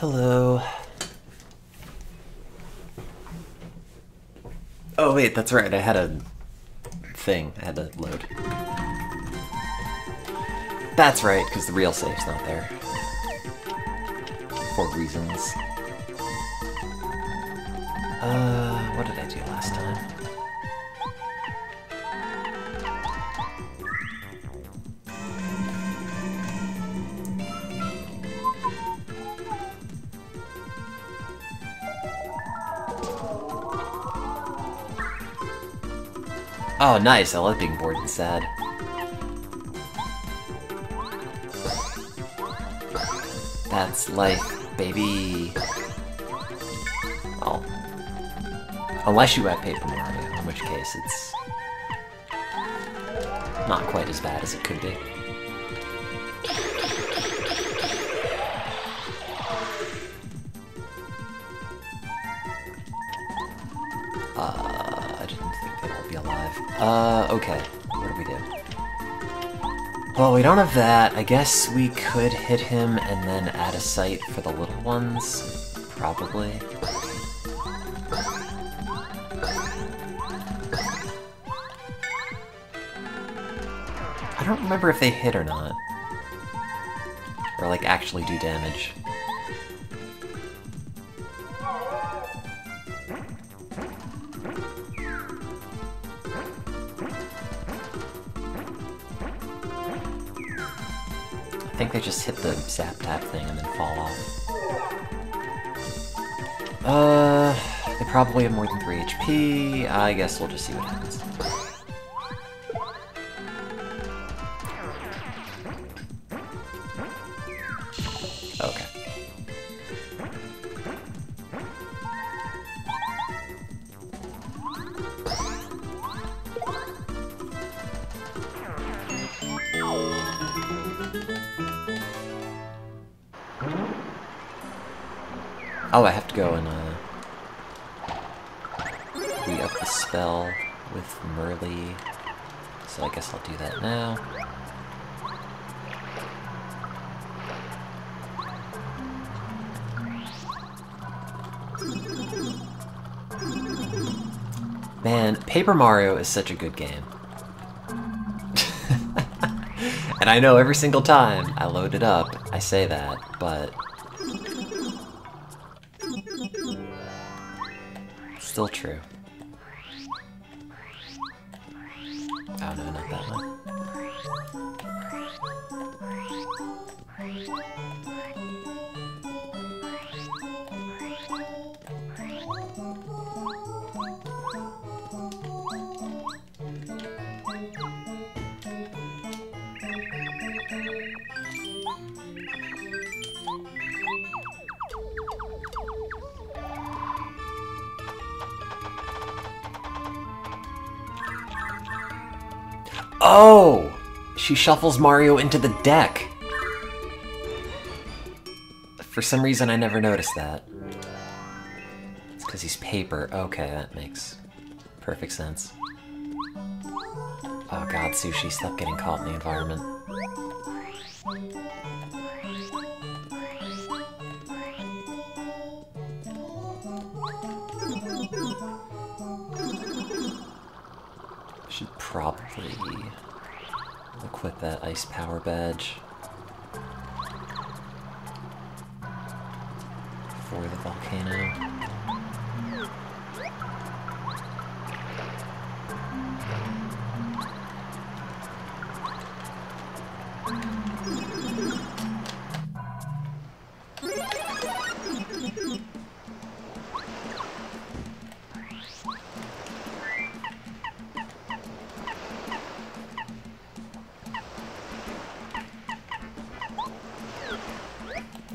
Hello. Oh wait, that's right, I had a thing I had to load. That's right, because the real safe's not there. For reasons. What did I do last time? Oh, nice, I love being bored and sad. That's life, baby. Oh. Unless you have Paper Mario, in which case it's not quite as bad as it could be. I didn't think they'd all be alive. Okay. What do we do? Well, we don't have that. I guess we could hit him and then add a sight for the little ones. Probably. I don't remember if they hit or not. Or, like, actually do damage. I think they just hit the zap tap thing and then fall off. They probably have more than 3 HP. I guess we'll just see what happens. Okay. Oh, I have to go and, re-up the spell with Merly, so I guess I'll do that now. Man, Paper Mario is such a good game. And I know every single time I load it up, I say that, but still true. Oh no, not that one. Oh! She shuffles Mario into the deck! For some reason I never noticed that. It's because he's paper. Okay, that makes perfect sense. Oh god, Sushi, stop getting caught in the environment. Should probably equip that ice power badge for the volcano.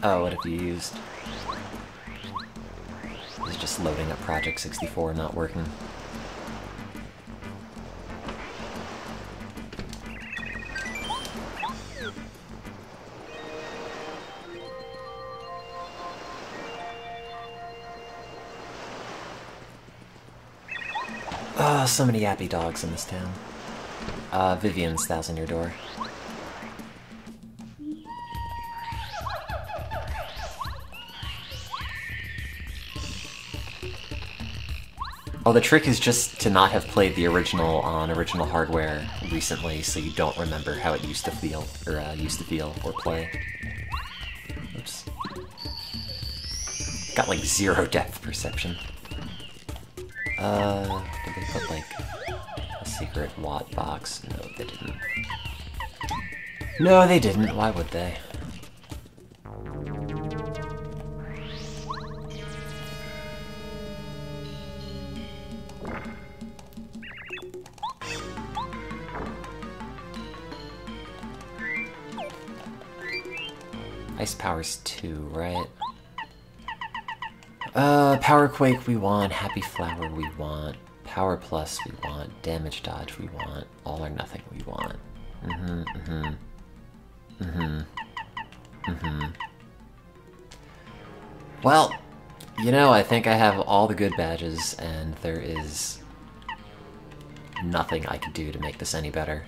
Oh, what have you used? It's just loading up Project 64, not working. Oh, so many yappy dogs in this town. Vivian's thousand your door. Oh, the trick is just to not have played the original on original hardware recently, so you don't remember how it used to feel, or play. Oops. Got like 0 depth perception. Did they put like a secret watt box? No, they didn't. No, they didn't. Why would they? Ice Power's 2, right? Power Quake we want, Happy Flower we want, Power Plus we want, Damage Dodge we want, All or Nothing we want. Well, you know, I think I have all the good badges, and there is nothing I could do to make this any better.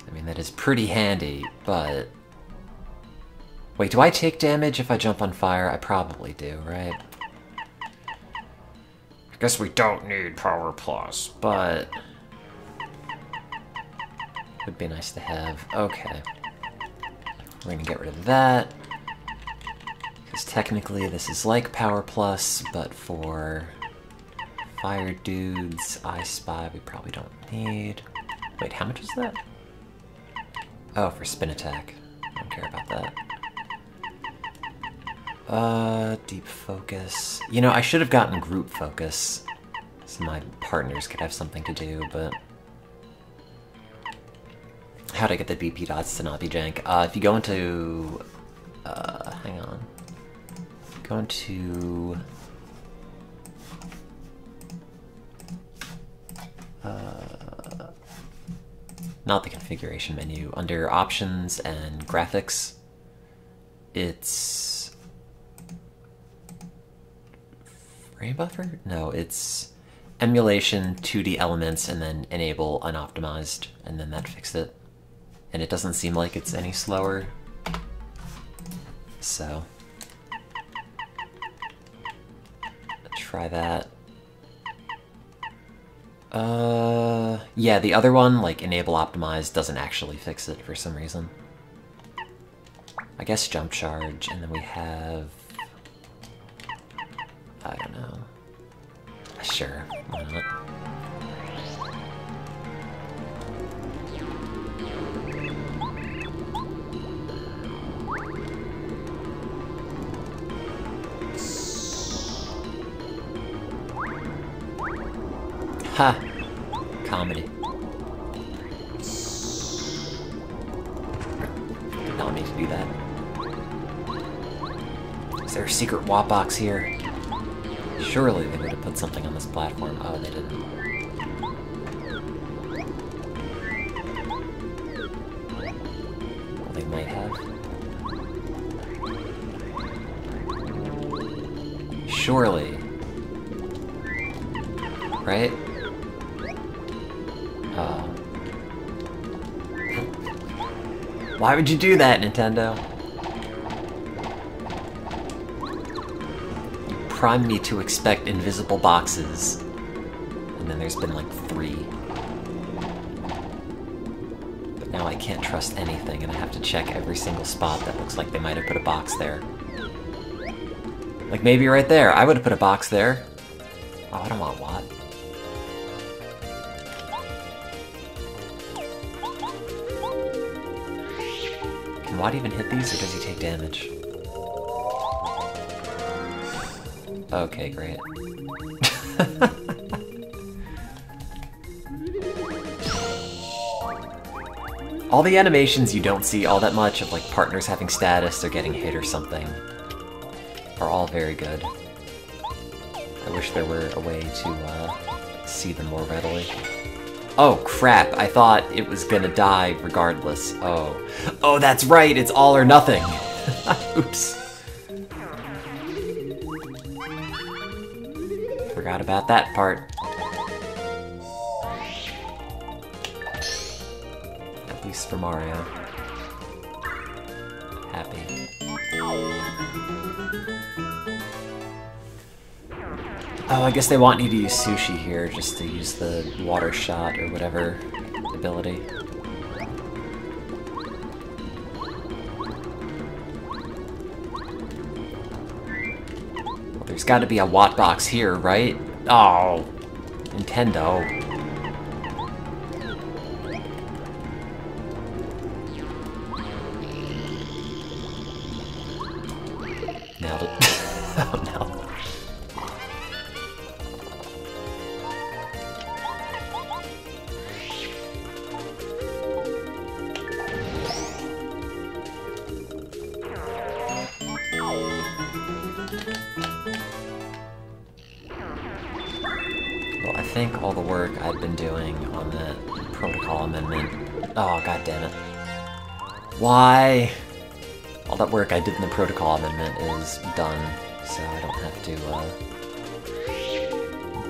I mean, that is pretty handy, but... Wait, do I take damage if I jump on fire? I probably do, right? I guess we don't need Power Plus, but... would be nice to have. Okay. We're gonna get rid of that. Because technically this is like Power Plus, but for fire dudes, I Spy we probably don't need. Wait, how much is that? Oh, for spin attack. I don't care about that. Deep focus. You know, I should have gotten group focus, so my partners could have something to do, but... How'd I get the BP dots to not be jank? If you go into... hang on. Go into... not the configuration menu. Under Options and Graphics, it's... Frame buffer? No, it's emulation, 2D elements, and then enable unoptimized, and then that fixed it. And it doesn't seem like it's any slower. So... try that. Yeah, the other one, like enable optimized, doesn't actually fix it for some reason. I guess jump charge, and then we have... I don't know. Sure, why not? Ha! Comedy. Did not mean to do that. Is there a secret WAP box here? Surely they would have put something on this platform. Oh, they didn't. Well, they might have. Surely. Right? Why would you do that, Nintendo? You primed me to expect invisible boxes, and then there's been like 3. But now I can't trust anything, and I have to check every single spot that looks like they might have put a box there. Like maybe right there. I would have put a box there. Oh, I don't want Watt. Can Watt even hit these, or does he take damage? Okay, great. All the animations you don't see all that much of, like, partners having status or getting hit or something, are all very good. I wish there were a way to see them more readily. Oh, crap, I thought it was gonna die regardless. Oh. Oh, that's right, it's all or nothing! Oops. Forgot about that part. At least for Mario. Happy. Oh, I guess they want you to use sushi here, just to use the water shot or whatever ability. Well, there's gotta be a Watt box here, right? Oh, Nintendo. Nailed it. Oh no. Well, I think all the work I've been doing on that protocol amendment... Oh, god damn it. Why? All that work I did in the protocol amendment is done, so I don't have to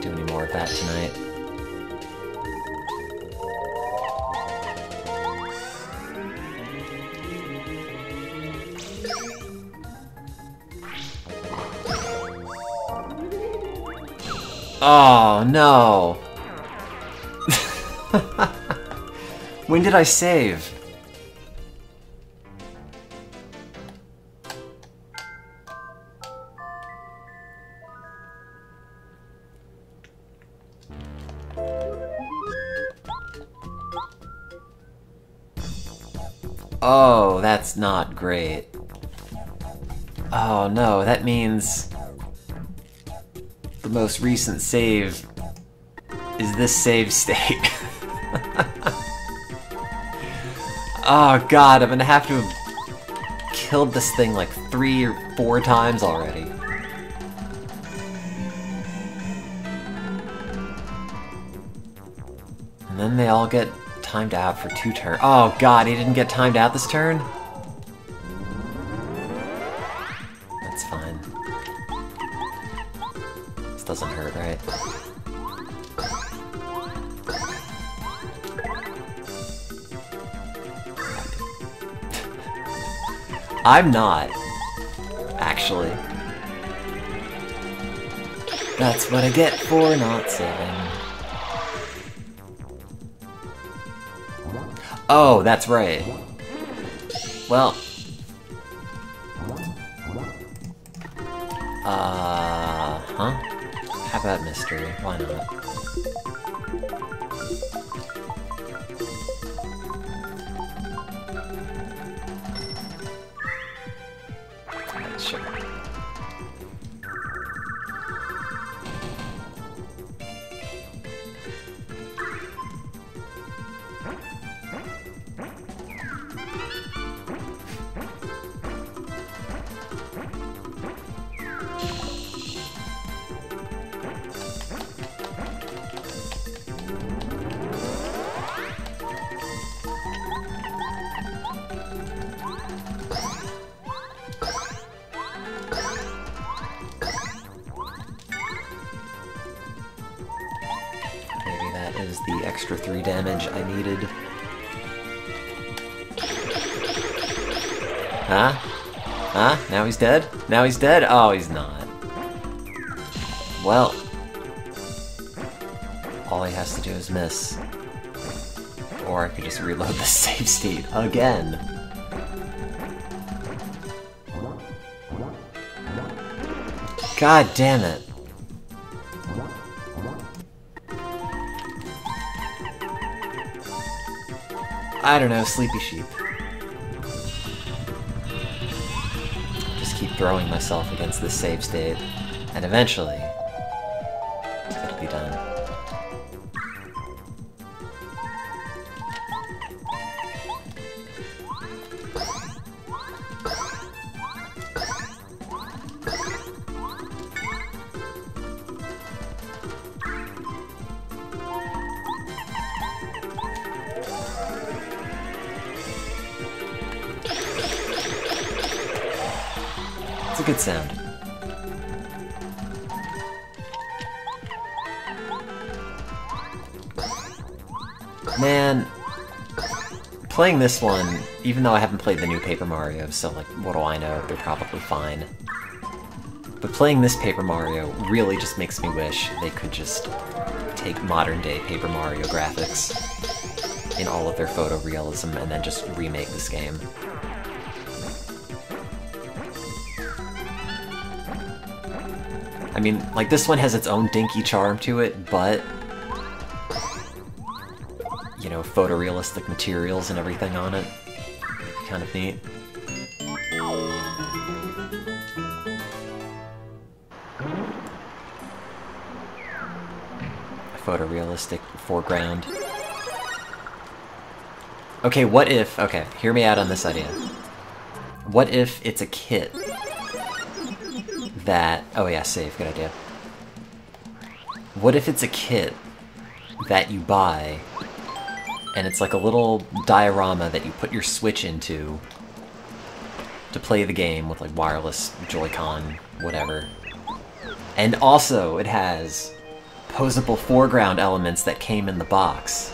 do any more of that tonight. Oh, no! When did I save? Oh, that's not great. Oh no, that means the most recent save is this save state. Oh god, I'm gonna have to have killed this thing like 3 or 4 times already. And then they all get timed out for 2 turns. Oh god, he didn't get timed out this turn? That's fine. This doesn't hurt, right? I'm not, actually. That's what I get for not saving. Oh, that's right. Well. Huh? How about mystery? Why not? Sure. Is the extra 3 damage I needed. Huh? Huh? Now he's dead? Now he's dead? Oh, he's not. Well, all he has to do is miss. Or I could just reload the save state again. God damn it. I don't know, Sleepy Sheep. Just keep throwing myself against this save state, and eventually, it'll be done. It's a good sound. Man, playing this one, even though I haven't played the new Paper Mario, so like, what do I know? They're probably fine. But playing this Paper Mario really just makes me wish they could just take modern-day Paper Mario graphics in all of their photorealism and then just remake this game. I mean, like, this one has its own dinky charm to it, but, you know, photorealistic materials and everything on it. Kind of neat. A photorealistic foreground. Okay, what if... Okay, hear me out on this idea. What if it's a kit that... Oh yeah, save, good idea. What if it's a kit that you buy, and it's like a little diorama that you put your Switch into to play the game with like wireless Joy-Con, whatever. And also it has posable foreground elements that came in the box.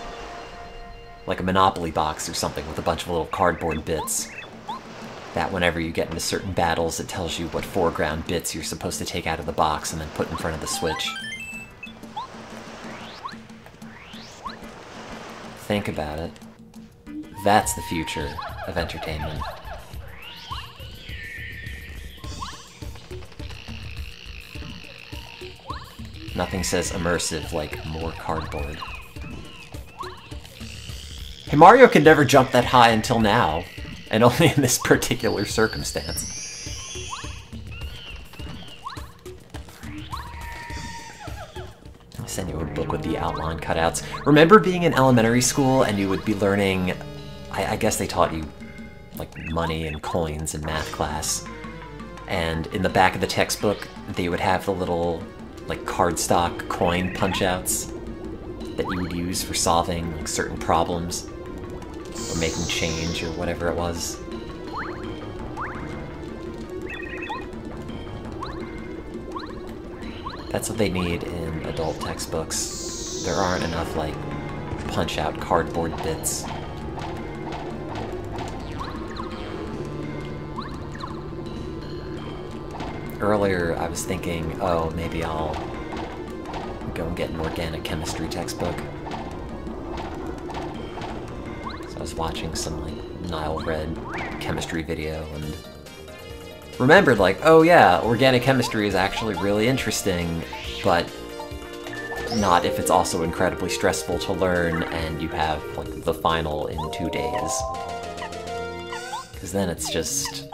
Like a Monopoly box or something with a bunch of little cardboard bits. That whenever you get into certain battles, it tells you what foreground bits you're supposed to take out of the box and then put in front of the Switch. Think about it. That's the future of entertainment. Nothing says immersive like more cardboard. Hey, Mario could never jump that high until now, and only in this particular circumstance. I'll send you a book with the outline cutouts. Remember being in elementary school and you would be learning, I guess they taught you, like, money and coins in math class, and in the back of the textbook they would have the little, like, cardstock coin punch-outs that you would use for solving, like, certain problems. Or making change, or whatever it was. That's what they need in adult textbooks. There aren't enough, like, punch-out cardboard bits. Earlier, I was thinking, oh, maybe I'll go and get an organic chemistry textbook. I was watching some, like, Nile Red chemistry video and remembered, like, oh yeah, organic chemistry is actually really interesting, but not if it's also incredibly stressful to learn and you have, like, the final in 2 days. Because then it's just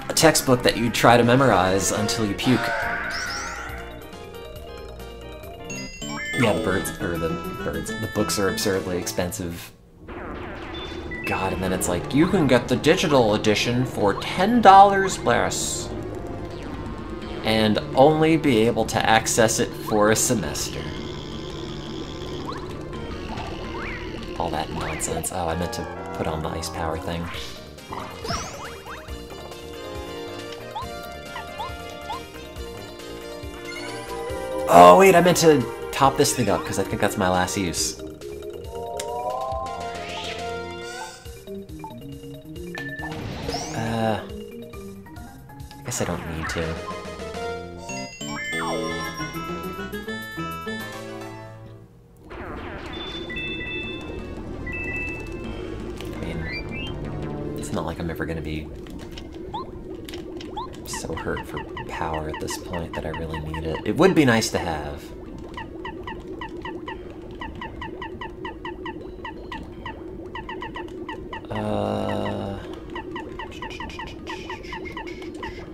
a textbook that you try to memorize until you puke. Yeah, the books are absurdly expensive. God, and then it's like, you can get the digital edition for $10 less. And only be able to access it for a semester. All that nonsense. Oh, I meant to put on the ice power thing. Oh, wait, I meant to top this thing up, because I think that's my last use. I guess I don't need to. I mean, it's not like I'm ever gonna be so hurt for power at this point that I really need it. It would be nice to have.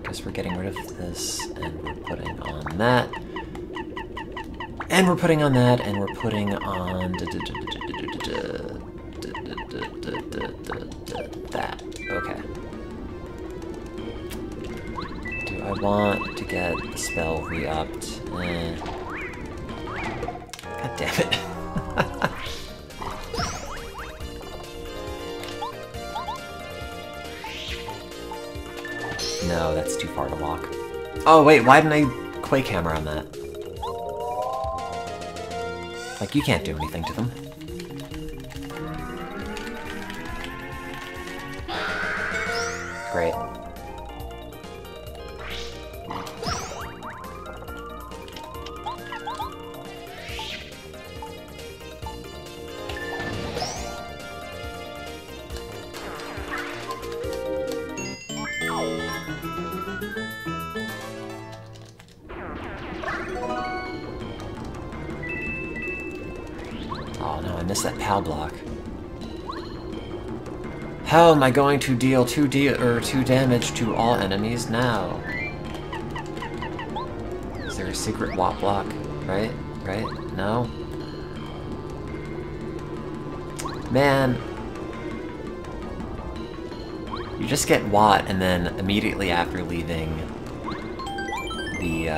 Guess we're getting rid of this, and we're putting on that. And we're putting on that, and we're putting on that. Okay. Do I want to get the spell re-upped? God damn it. No, that's too far to walk. Oh wait, why didn't I Quake Hammer on that? Like, you can't do anything to them. Great. I missed that POW block. How am I going to deal 2 damage to all enemies now? Is there a secret WAP block? Right? Right? No? Man. You just get Watt, and then immediately after leaving the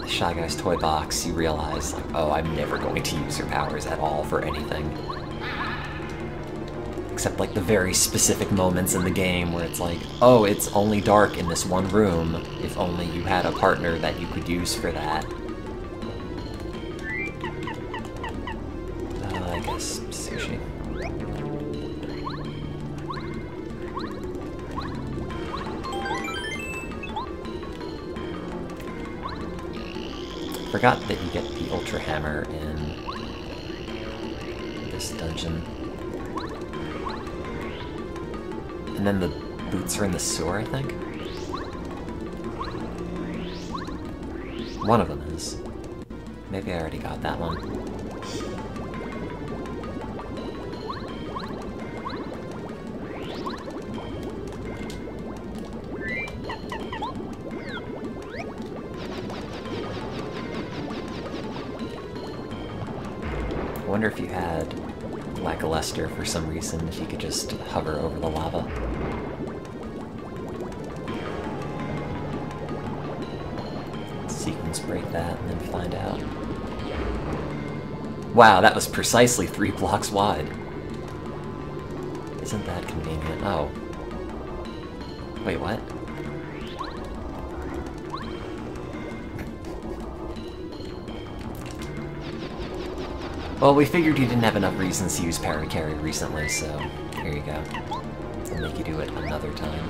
Shy Guy's toy box, you realize, like, oh, I'm never going to use her powers at all for anything. Except, like, the very specific moments in the game where it's like, oh, it's only dark in this one room, if only you had a partner that you could use for that. I guess sushi. Forgot that you get the Ultra Hammer in this dungeon. And then the boots are in the sewer, I think? One of them is. Maybe I already got that one. I wonder if you had Lackluster for some reason, if you could just hover over the lava. Sequence break that and then find out. Wow, that was precisely 3 blocks wide. Isn't that convenient? Oh. Wait, what? Well, we figured you didn't have enough reasons to use Paracarry recently, so here you go. I'll make you do it another time.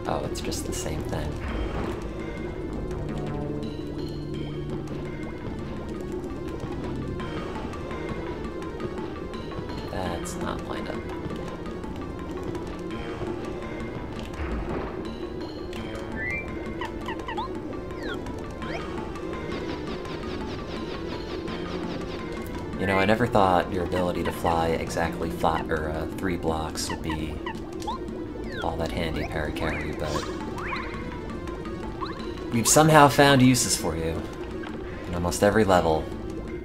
Oh, it's just the same thing. That's not lined up. You know, I never thought your ability to fly exactly 3 blocks would be all that handy, Paracarry, but we've somehow found uses for you. In almost every level,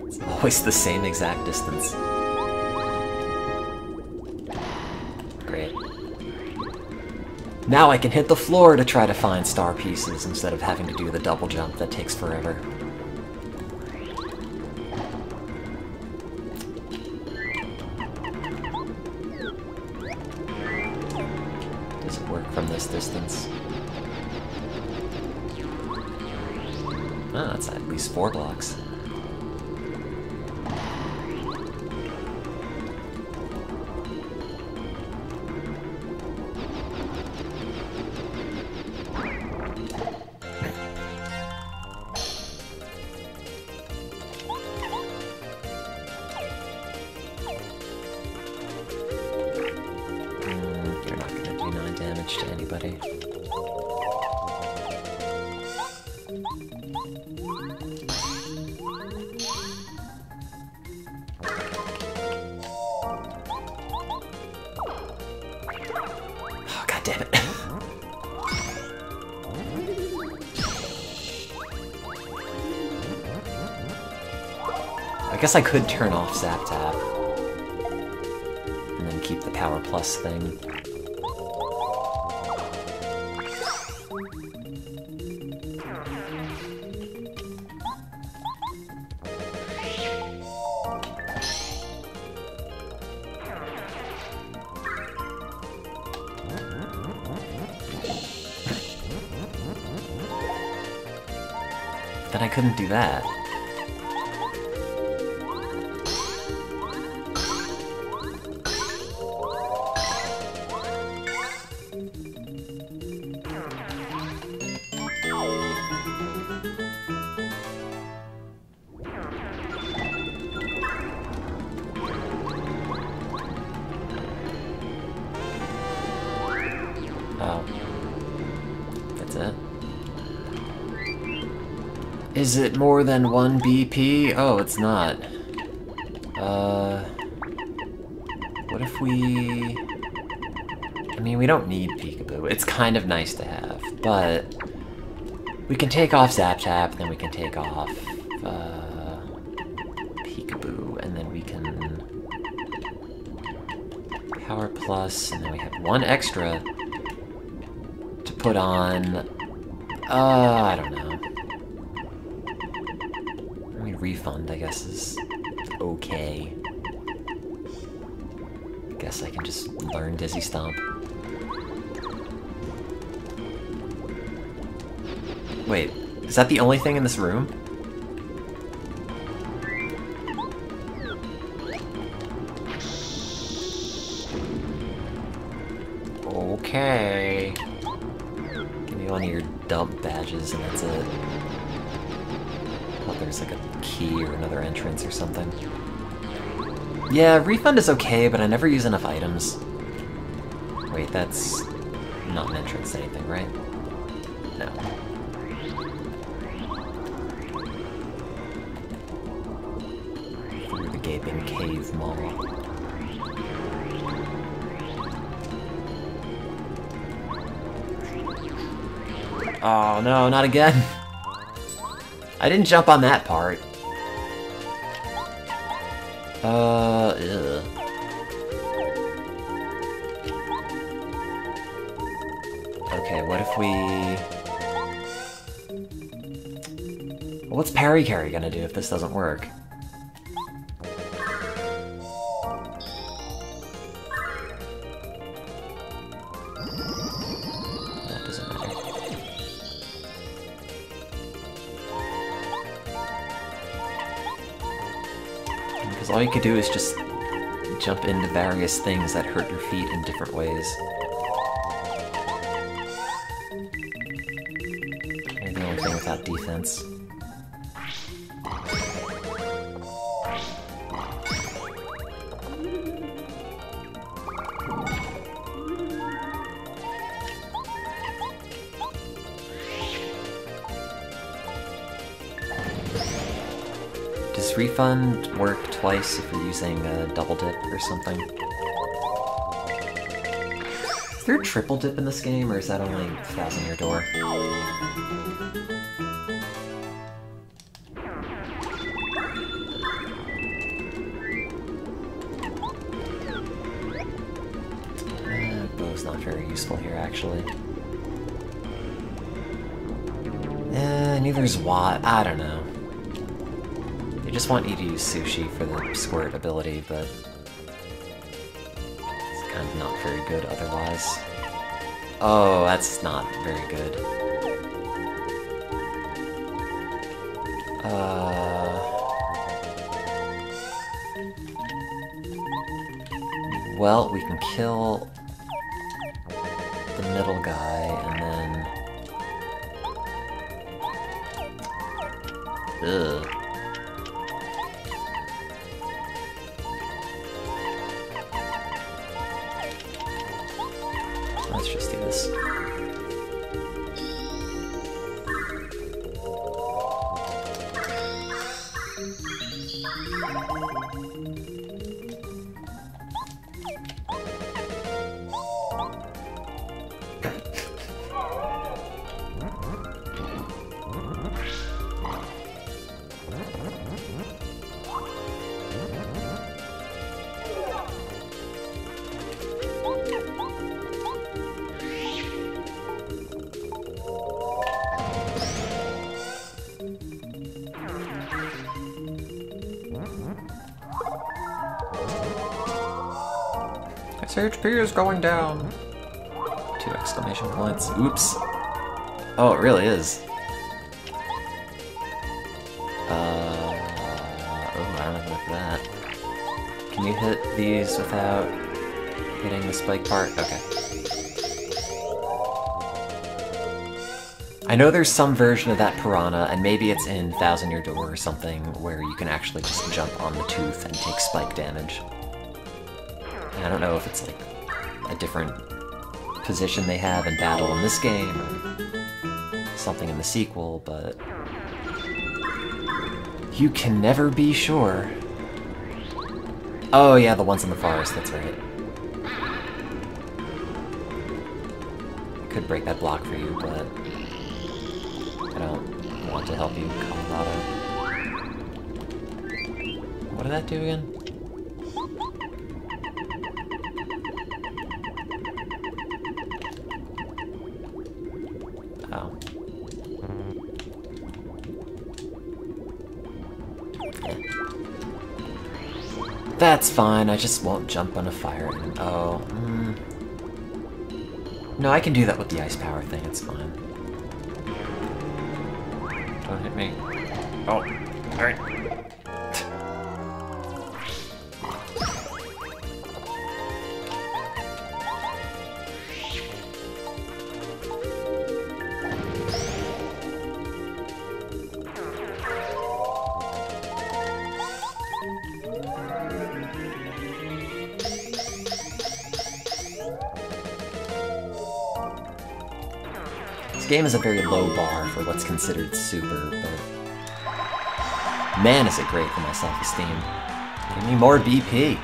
it's always the same exact distance. Great. Now I can hit the floor to try to find star pieces instead of having to do the double jump that takes forever. Does it work from this distance? Oh, that's at least 4 blocks. You're not gonna do 9 damage to anybody. Oh, god damn it. I guess I could turn off Zap Tap. And then keep the Power Plus thing. Then I couldn't do that. Oh. Is it more than 1 BP? Oh, it's not. What if we... I mean, we don't need Peekaboo. It's kind of nice to have, but... we can take off Zap Tap, then we can take off, Peekaboo, and then we can... Power Plus, and then we have 1 extra to put on... I don't know. I mean, Refund, I guess, is okay. I guess I can just learn Dizzy Stomp. Wait, is that the only thing in this room? Okay. Give me one of your dump badges and that's it. Oh, there's like a key or another entrance or something. Yeah, Refund is okay, but I never use enough items. Wait, that's not an entrance to anything, right? No. Through the gaping cave maw. Oh no, not again! I didn't jump on that part. Ugh. Okay, what if we... Well, what's Parry Carry gonna do if this doesn't work? That doesn't matter. Because all you could do is just jump into various things that hurt your feet in different ways. You're the only thing without defense. Does Refund work twice if you're using a double dip or something? Is there a triple dip in this game, or is that only 1000 Year Door? Bow's not very useful here, actually. Neither's Watt. I don't know. I just want you to use Sushi for the squirt ability, but it's kind of not very good otherwise. Oh, that's not very good. Well, we can kill the middle guy, and then... Ugh. Let's just do this. HP is going down! 2 exclamation points. Oops. Oh, it really is. Oh, I don't have enough for that. Can you hit these without hitting the spike part? Okay. I know there's some version of that piranha, and maybe it's in 1000 Year Door or something, where you can actually just jump on the tooth and take spike damage. I don't know if it's like a different position they have in battle in this game or something in the sequel, but You can never be sure. Oh yeah, the ones in the forest, that's right. Could break that block for you, but I don't want to help you, Colorado. What did that do again? Oh. That's fine, I just won't jump on a fire. Oh, No, I can do that with the ice power thing, it's fine. Don't hit me. Oh, alright. This game is a very low bar for what's considered super, but man is it great for my self-esteem. Give me more BP.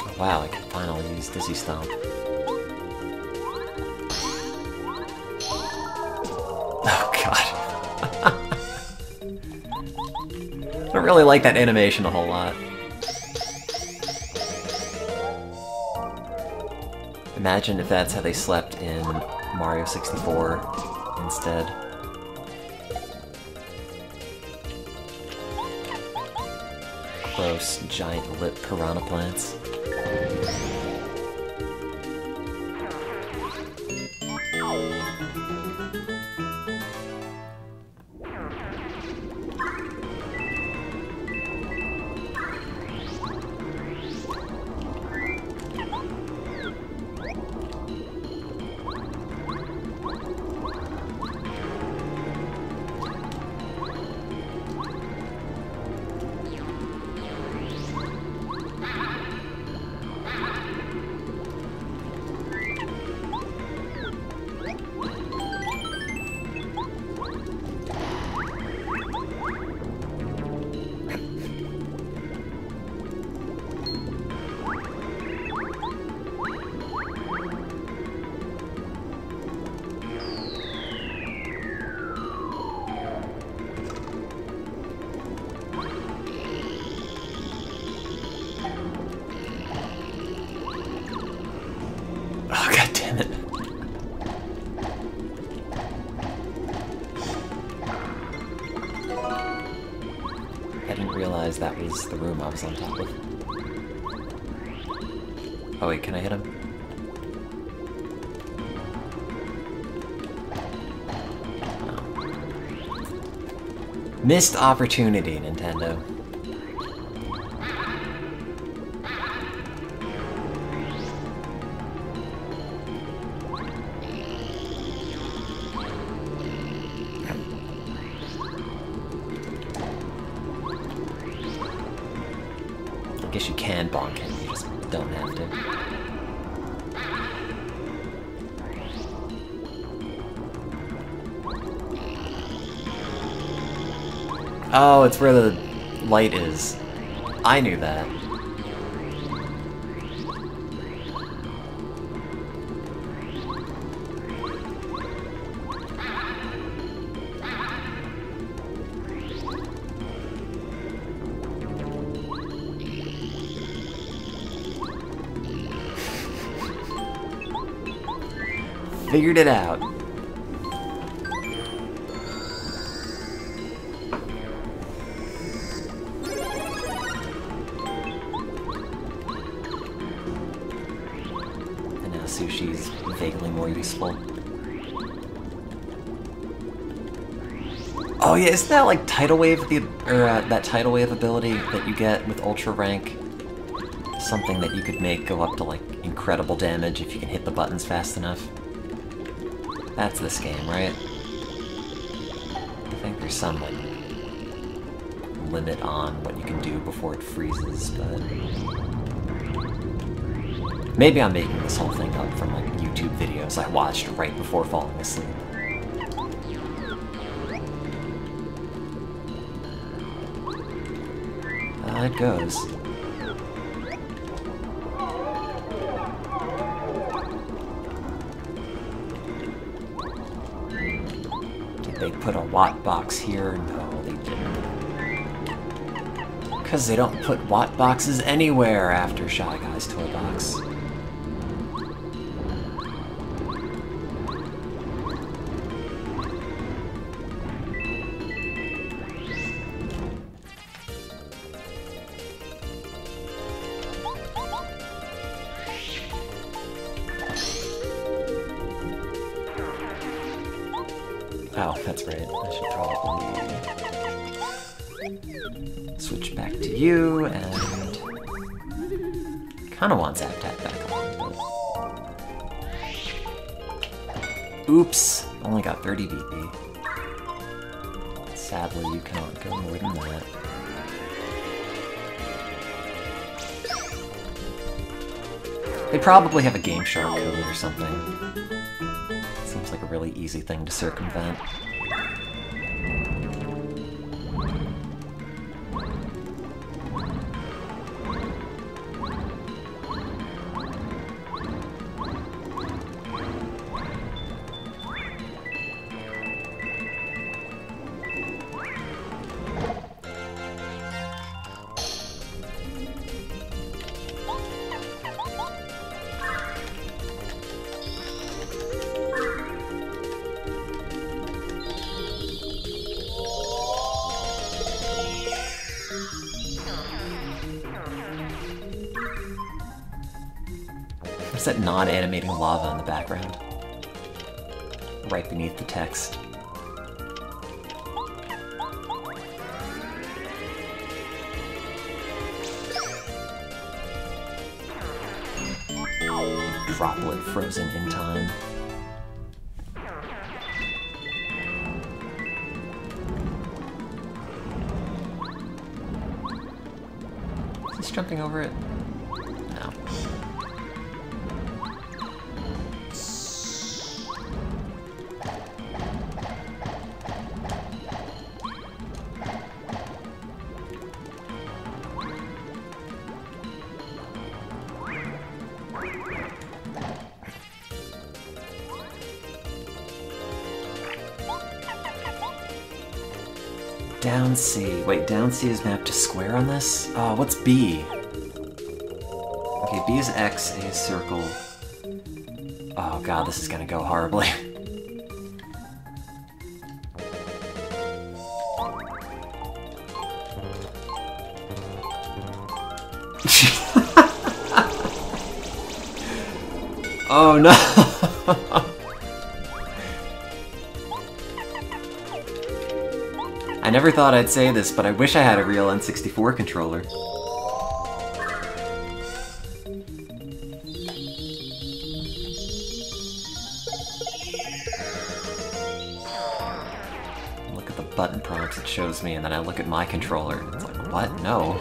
Oh, wow, I can finally use Dizzy Stomp. Oh god. I don't really like that animation a whole lot. Imagine if that's how they slept in Mario 64 instead. Gross, giant lip piranha plants. That was the room I was on top of. Oh wait, can I hit him? Oh. Missed opportunity, Nintendo. I guess you can bonk him, you just don't have to. Oh, it's where the light is. I knew that. Figured it out. And now Sushi's vaguely more useful. Oh yeah, isn't that like tidal wave that tidal wave ability that you get with Ultra Rank? Something that you could make go up to like incredible damage if you can hit the buttons fast enough. That's this game, right? I think there's some, like, limit on what you can do before it freezes, but... Maybe I'm making this whole thing up from, like, YouTube videos I watched right before falling asleep. It goes. Did they put a watt box here? No, they didn't. Because they don't put watt boxes anywhere after Shy Guy's toy box. Oh, that's right. I should probably switch back to you, and kinda want Zap Tap back on, but... Oops! Only got 30 BP. Sadly, you cannot go more than that. They probably have a Game Shark code or something. Seems like a really easy thing to circumvent. There's that non-animating lava in the background. Right beneath the text. Droplet frozen in time. Is this jumping over it? No. Down C. Wait, down C is mapped to square on this? What's B? Okay, B is X, A is circle. Oh god, this is gonna go horribly. Oh no! I never thought I'd say this, but I wish I had a real N64 controller. Look at the button prompts it shows me, and then I look at my controller, and it's like, what? No.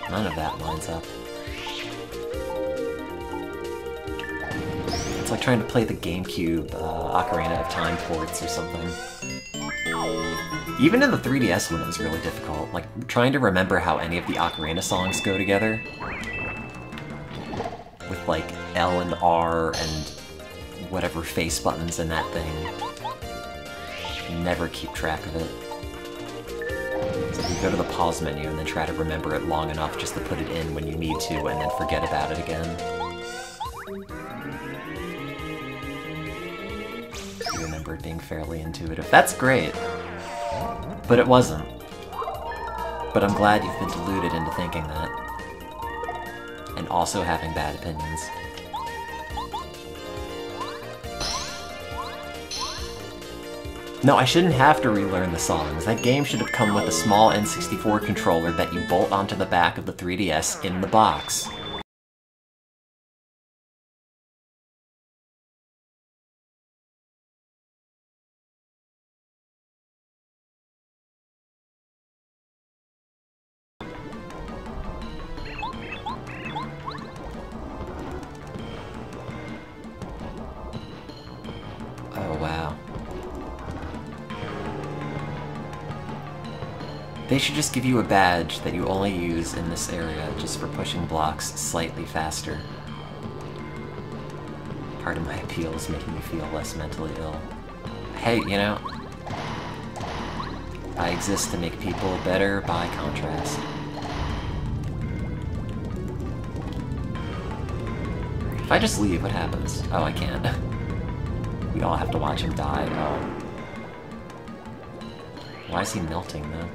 None of that lines up. It's like trying to play the GameCube Ocarina of Time ports or something. Even in the 3DS one, it was really difficult. Like, trying to remember how any of the Ocarina songs go together. With, like, L and R and whatever face buttons in that thing. Never keep track of it. So you go to the pause menu and then try to remember it long enough just to put it in when you need to, and then forget about it again. Remember it being fairly intuitive. That's great. But it wasn't. But I'm glad you've been deluded into thinking that. And also having bad opinions. No, I shouldn't have to relearn the songs. That game should have come with a small N64 controller that you bolt onto the back of the 3DS in the box. They should just give you a badge that you only use in this area, just for pushing blocks slightly faster. Part of my appeal is making me feel less mentally ill. Hey, you know, I exist to make people better by contrast. If I just leave, what happens? Oh, I can't. We all have to watch him die. Oh. Why is he melting, then?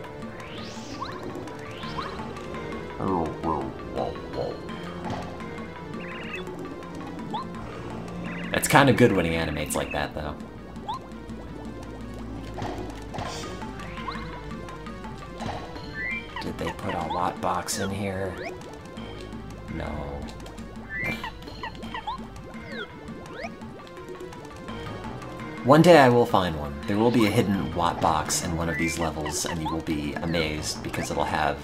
It's kind of good when he animates like that, though. Did they put a lot box in here? No. One day I will find one. There will be a hidden Watt box in one of these levels, and you will be amazed because it'll have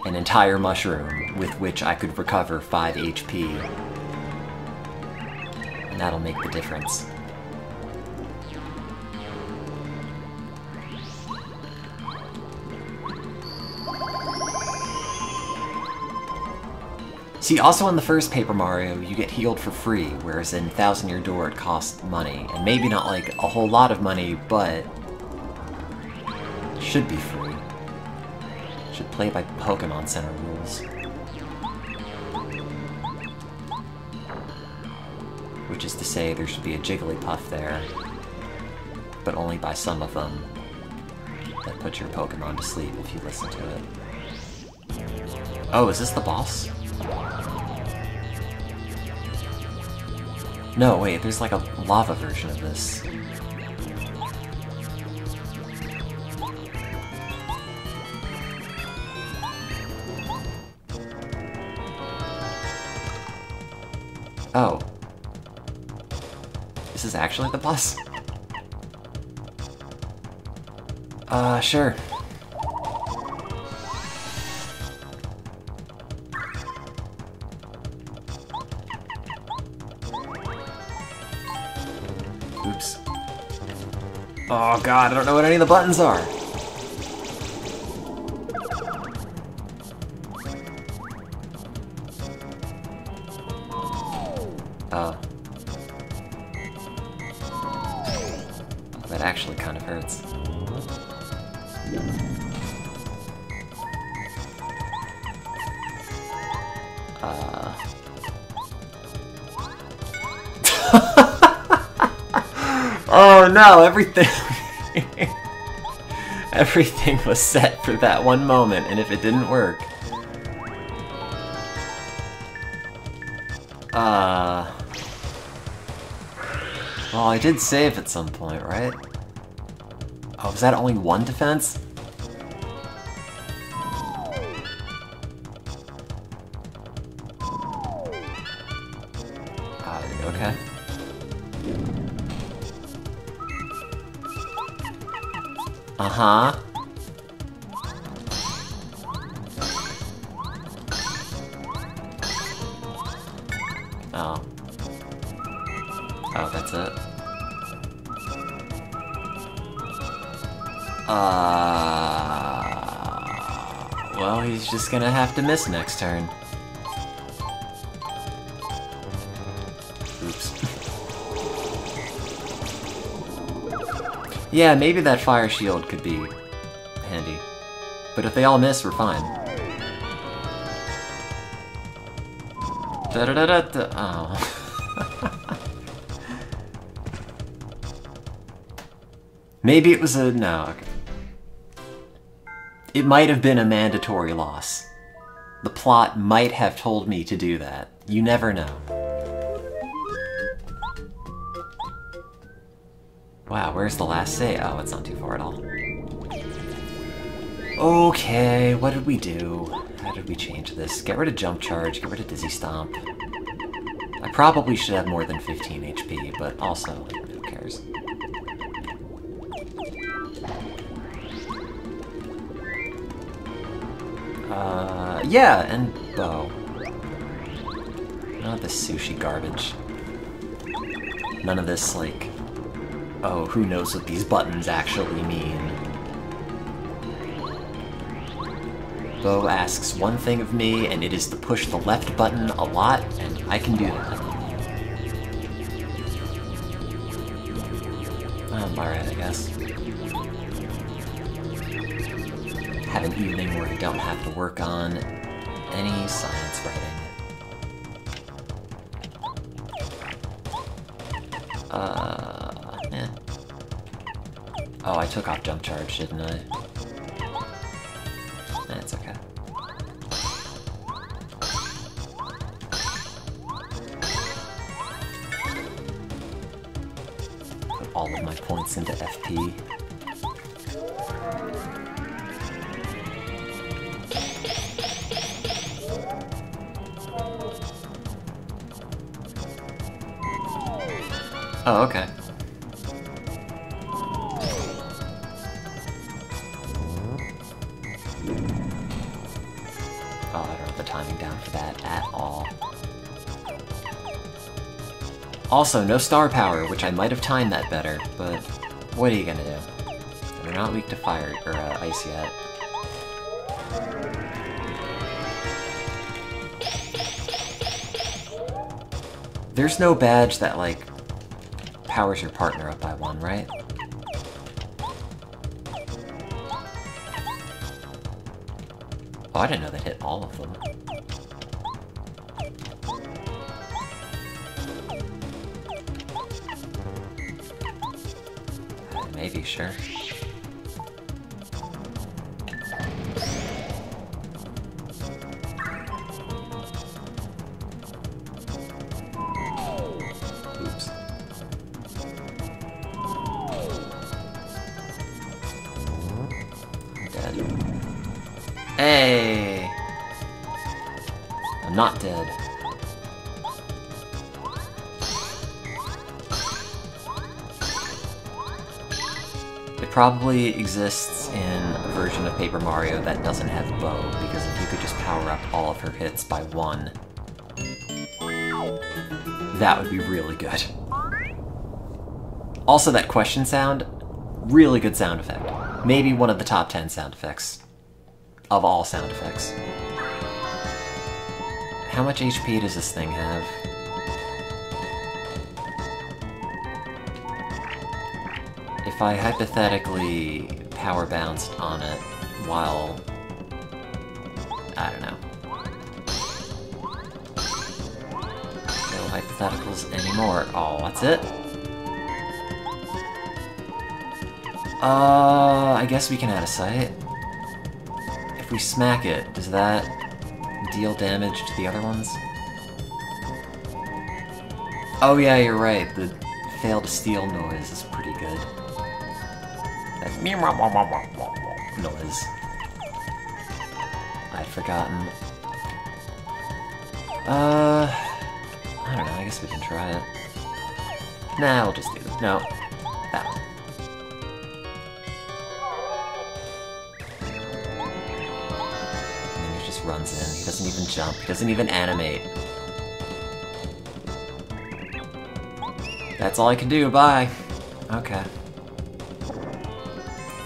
an entire mushroom with which I could recover 5 HP. And that'll make the difference. See, also in the first Paper Mario, you get healed for free, whereas in Thousand Year Door it costs money. And maybe not like a whole lot of money, but should be free. Should play by Pokemon Center rules. Which is to say, there should be a Jigglypuff there, but only by some of them. That puts your Pokemon to sleep if you listen to it. Oh, is this the boss? No, wait, there's like a lava version of this. Oh. This is actually the boss? Sure. Oops. Oh god, I don't know what any of the buttons are! Oh. That actually kind of hurts. Oh no, everything... everything was set for that one moment, and if it didn't work... Well, I did save at some point, right? Oh, was that only one defense? Okay. Uh-huh. Oh. Oh, that's it. Well, he's just gonna have to miss next turn. Oops. Yeah, maybe that fire shield could be handy. But if they all miss, we're fine. Da-da-da-da-da. Oh. Maybe it was a... no, okay. It might have been a mandatory loss. The plot might have told me to do that. You never know. Wow, where's the last save? Oh, it's not too far at all. Okay, what did we do? How did we change this? Get rid of Jump Charge, get rid of Dizzy Stomp. I probably should have more than 15 HP, but also, who cares? Yeah, and bow. None of this sushi garbage. None of this, like, oh, who knows what these buttons actually mean. Bo asks one thing of me, and it is to push the left button a lot, and I can do that. Alright, I guess. Have an evening where I don't have to work on any science writing. Eh. Oh, I took off jump charge, didn't I? That's okay. Put all of my points into FP. Oh, okay. Oh, I don't have the timing down for that at all. Also, no star power, which I might have timed that better, but what are you gonna do? They're not weak to fire, or ice yet. There's no badge that, like, powers your partner up by one, right? Oh, I didn't know that hit all of them. Maybe, sure. Oops. I'm dead. Hey! I'm not dead. It probably exists in a version of Paper Mario that doesn't have Bo, because if you could just power up all of her hits by one, that would be really good. Also, that question sound, really good sound effect. Maybe one of the top 10 sound effects of all sound effects. How much HP does this thing have? If I hypothetically power bounced on it while... I don't know. No hypotheticals anymore. Oh, that's it? I guess we can add a sight. If we smack it, does that deal damage to the other ones? Oh yeah, you're right. The fail to steal noise is pretty good. That noise. I'd forgotten. I don't know, I guess we can try it. Nah, we'll just do it. No. That one. And then he just runs in. He doesn't even jump. He doesn't even animate. That's all I can do, bye. Okay.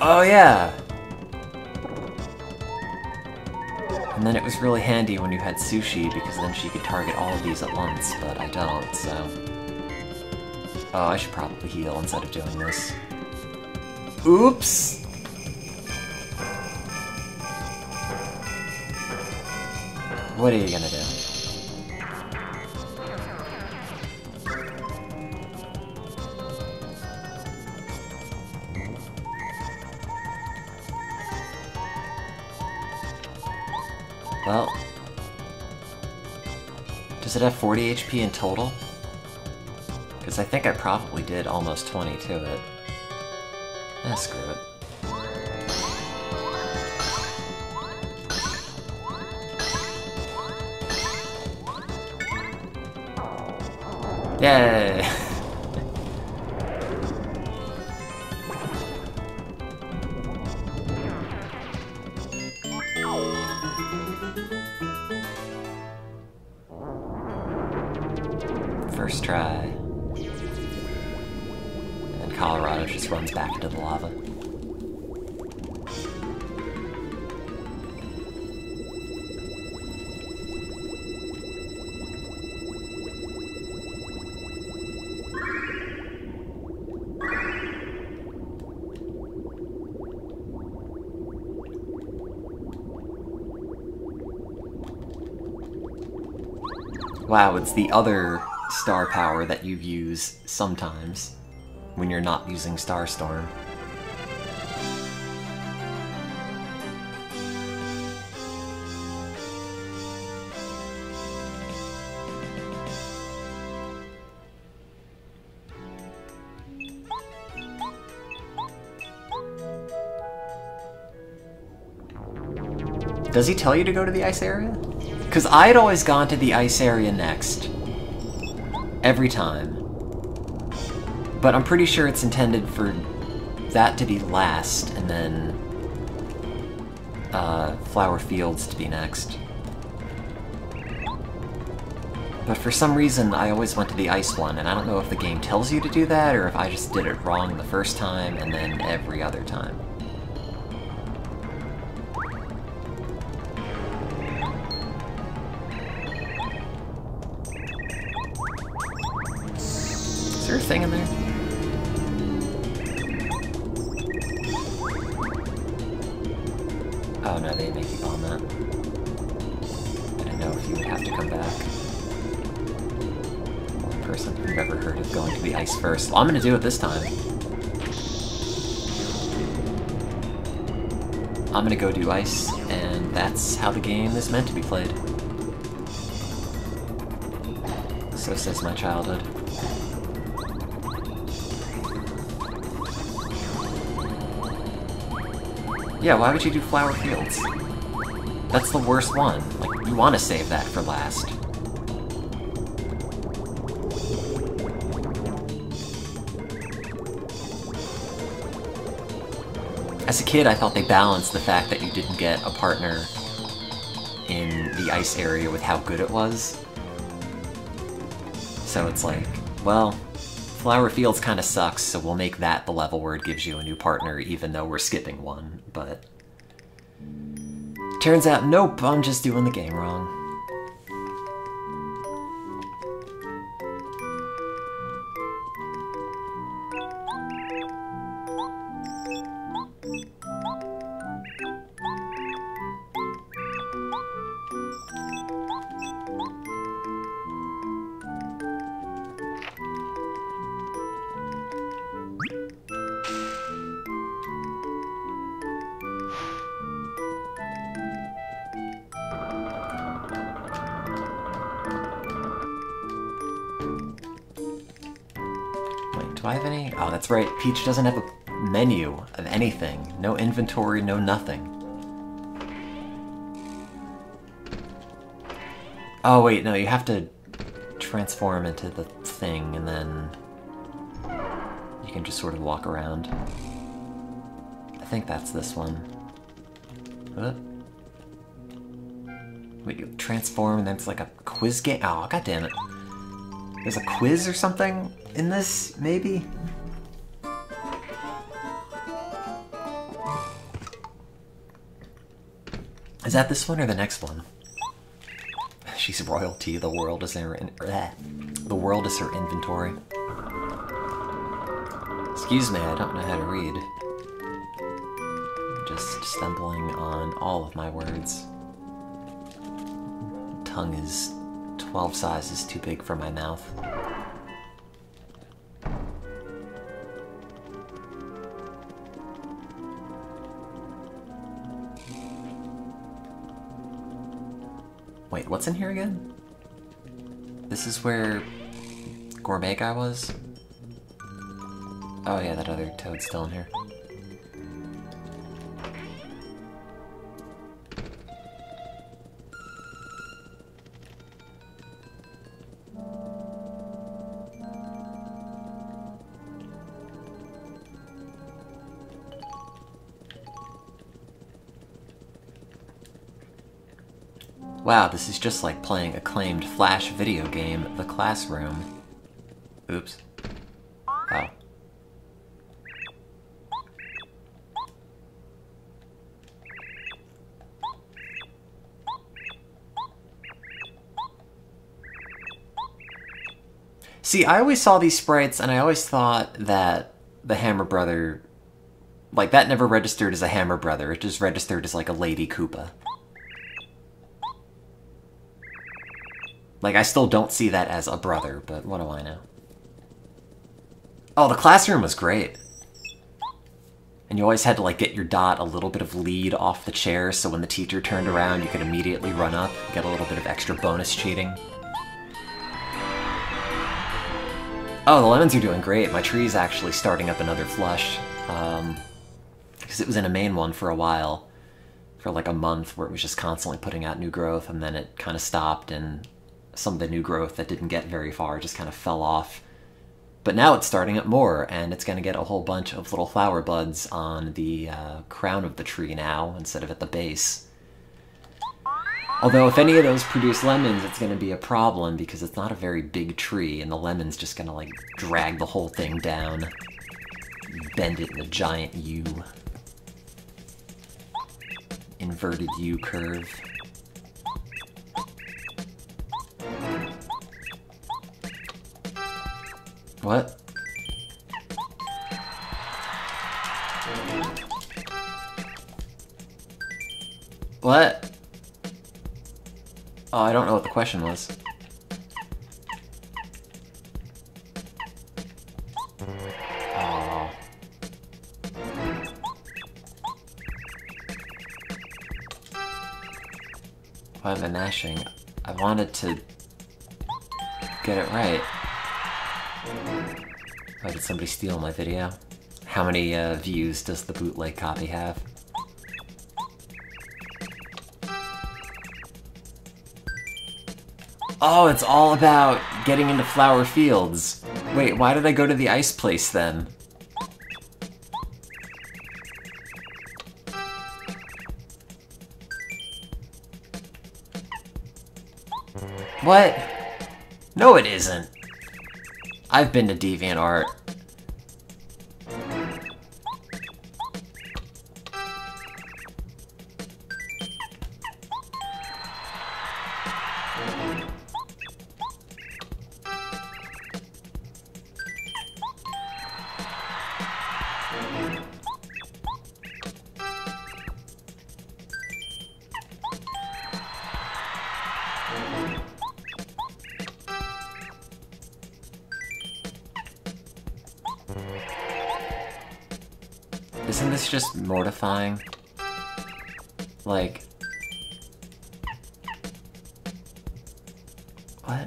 Oh yeah! And then it was really handy when you had Sushi, because then she could target all of these at once, but I don't, so... Oh, I should probably heal instead of doing this. Oops! What are you gonna do? Well, does it have 40 HP in total? Because I think I probably did almost 20 to it. Eh, screw it. Yay! First try. And Colorado just runs back into the lava. Wow, it's the other star power that you use sometimes when you're not using Starstorm. Does he tell you to go to the ice area? Because I'd always gone to the ice area next. Every time. But I'm pretty sure it's intended for that to be last, and then Flower Fields to be next. But for some reason, I always went to the ice one, and I don't know if the game tells you to do that, or if I just did it wrong the first time, and then every other time. Is there a thing in there? Oh no, they make you bomb that. I didn't know if you would have to come back. One person who've ever heard of going to the ice first. Well, I'm gonna do it this time. I'm gonna go do ice, and that's how the game is meant to be played. So says my childhood. Yeah, why would you do Flower Fields? That's the worst one. Like, you want to save that for last. As a kid, I thought they balanced the fact that you didn't get a partner in the ice area with how good it was. So it's like, well, Flower Fields kind of sucks, so we'll make that the level where it gives you a new partner, even though we're skipping one, but... Turns out, nope, I'm just doing the game wrong. Do I have any? Oh, that's right. Peach doesn't have a menu of anything. No inventory, no nothing. Oh, wait, no, you have to transform into the thing, and then you can just sort of walk around. I think that's this one. What? Wait, you transform, and then it's like a quiz game? Oh, god damn it. There's a quiz or something in this, maybe? Is that this one or the next one? She's royalty, the world is her the world is her inventory. Excuse me, I don't know how to read. I'm just stumbling on all of my words. Tongue is 12 sizes too big for my mouth. Wait, what's in here again? This is where Gourmet Guy was? Oh yeah, that other toad's still in here. Wow, this is just like playing acclaimed Flash video game, The Classroom. Oops. Oh. See, I always saw these sprites and I always thought that the Hammer Brother... Like, that never registered as a Hammer Brother, it just registered as like a Lady Koopa. Like, I still don't see that as a brother, but what do I know? Oh, the classroom was great. And you always had to, like, get your dot a little bit of lead off the chair, so when the teacher turned around, you could immediately run up, get a little bit of extra bonus cheating. Oh, the lemons are doing great. My tree's actually starting up another flush. Because it was in a main one for a while. For like a month, where it was just constantly putting out new growth, and then it kind of stopped, and some of the new growth that didn't get very far just kind of fell off. But now it's starting up more, and it's going to get a whole bunch of little flower buds on the crown of the tree now, instead of at the base. Although if any of those produce lemons, it's going to be a problem, because it's not a very big tree, and the lemon's just going to, like, drag the whole thing down. Bend it in a giant U. Inverted U curve. What? What? Oh, I don't know what the question was. Oh. Why am I gnashing? I wanted to get it right. Oh, did somebody steal my video? How many views does the bootleg copy have? Oh, it's all about getting into flower fields. Wait, why did I go to the ice place then? What? No, it isn't. I've been to DeviantArt. Isn't this just mortifying? Like... What?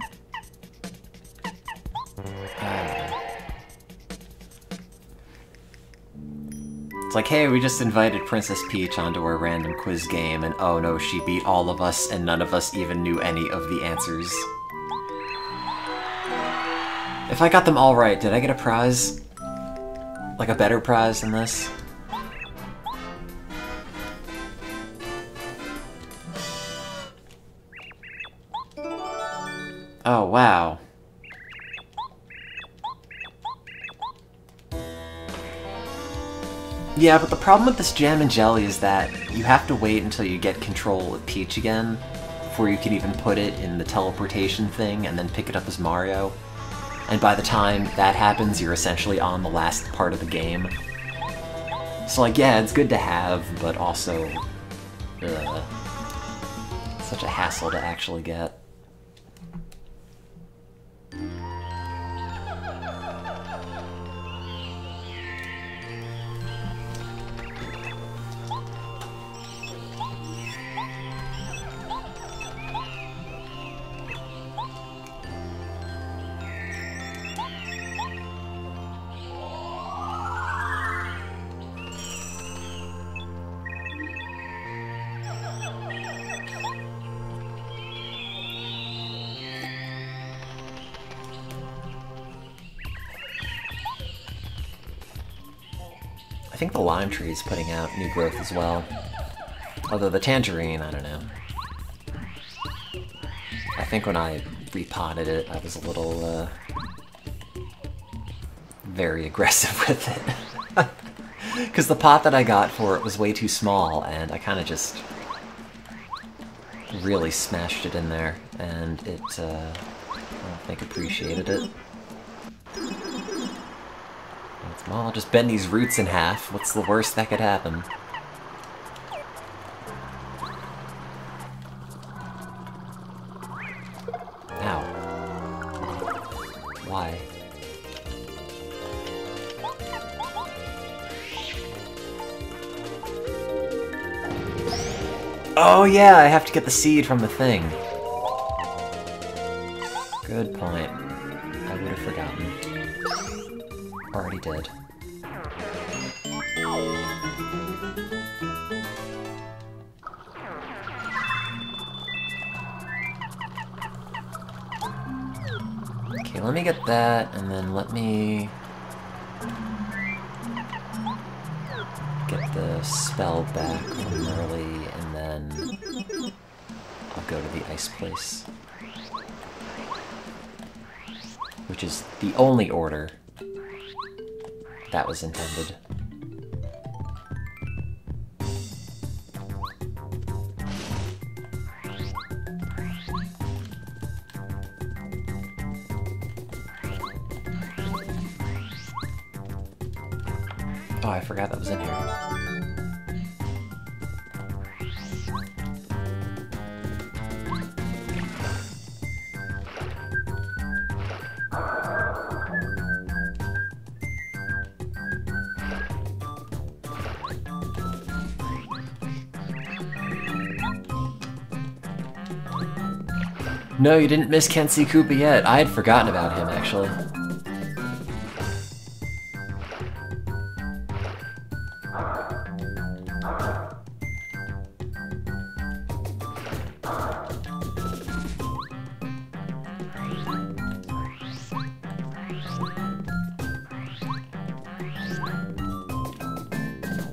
It's like, hey, we just invited Princess Peach onto our random quiz game, and oh no, she beat all of us, and none of us even knew any of the answers. If I got them all right, did I get a prize? Like a better prize than this? Oh, wow. Yeah, but the problem with this jam and jelly is that you have to wait until you get control of Peach again before you can even put it in the teleportation thing and then pick it up as Mario. And by the time that happens, you're essentially on the last part of the game. So, like, yeah, it's good to have, but also... such a hassle to actually get. I think the lime tree is putting out new growth as well. Although the tangerine, I don't know. I think when I repotted it, I was a little, very aggressive with it. Because the pot that I got for it was way too small, and I kind of just really smashed it in there, and it, I don't think appreciated it. Well, I'll just bend these roots in half. What's the worst that could happen? Ow. why. Oh yeah, I have to get the seed from the thing. Good point. I would have forgotten. Already did. Okay, let me get that, and then let me get the spell back from Merly, and then I'll go to the ice place. Which is the only order that was intended. Oh, I forgot that was in here. No, you didn't miss Kenzie Koopa yet. I had forgotten about him, actually.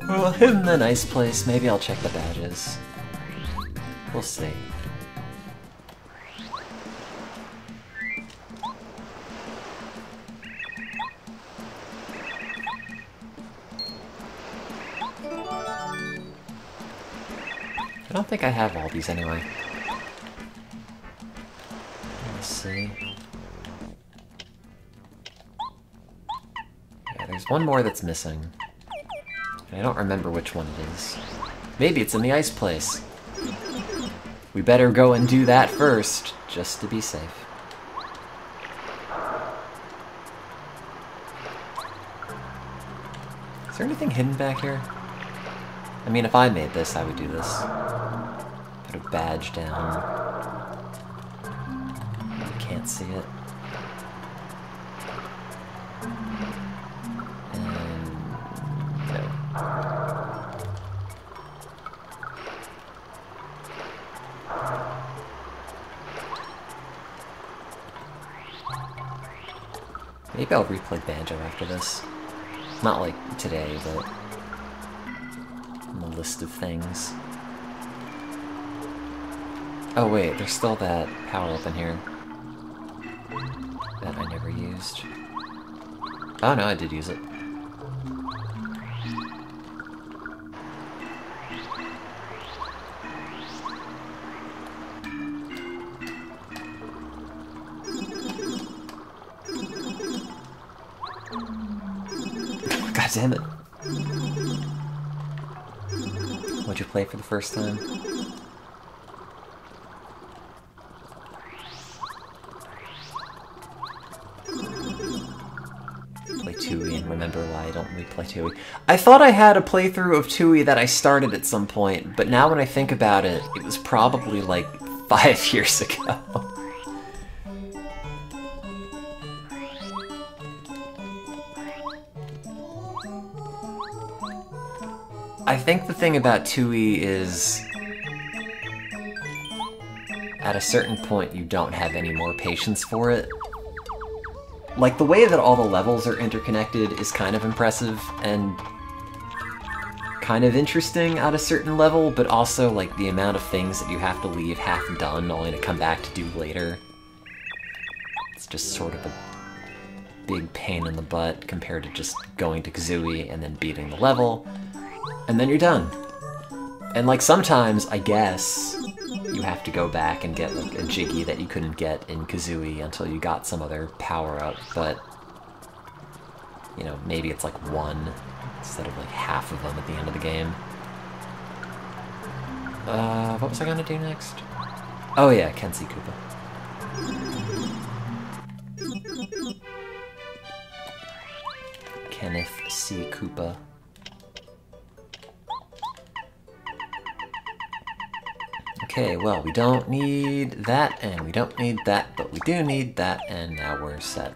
Well, him in the nice place. Maybe I'll check the badges. We'll see. I don't think I have all these anyway. Let's see. Yeah, there's one more that's missing. I don't remember which one it is. Maybe it's in the ice place. We better go and do that first, just to be safe. Is there anything hidden back here? I mean, if I made this, I would do this. Put a badge down. You can't see it. Maybe I'll replay Banjo after this. Not like today, but on the list of things. Oh wait, there's still that power-up in here that I never used. Oh no, I did use it. God damn it. What'd you play for the first time? Play Tooie and remember why I don't replay Tooie. I thought I had a playthrough of Tooie that I started at some point, but now when I think about it, it was probably like 5 years ago. I think the thing about Tooie is, at a certain point you don't have any more patience for it. Like, the way that all the levels are interconnected is kind of impressive and kind of interesting at a certain level, but also, like, the amount of things that you have to leave half done only to come back to do later. It's just sort of a big pain in the butt compared to just going to Kazooie and then beating the level. And then you're done. And like sometimes, I guess, you have to go back and get like a Jiggy that you couldn't get in Kazooie until you got some other power-up, but, you know, maybe it's like one instead of like half of them at the end of the game. What was I gonna do next? Oh yeah, Kenzie Koopa. Zenith Sea Koopa. Okay, well, we don't need that, and we don't need that, but we do need that, and now we're set.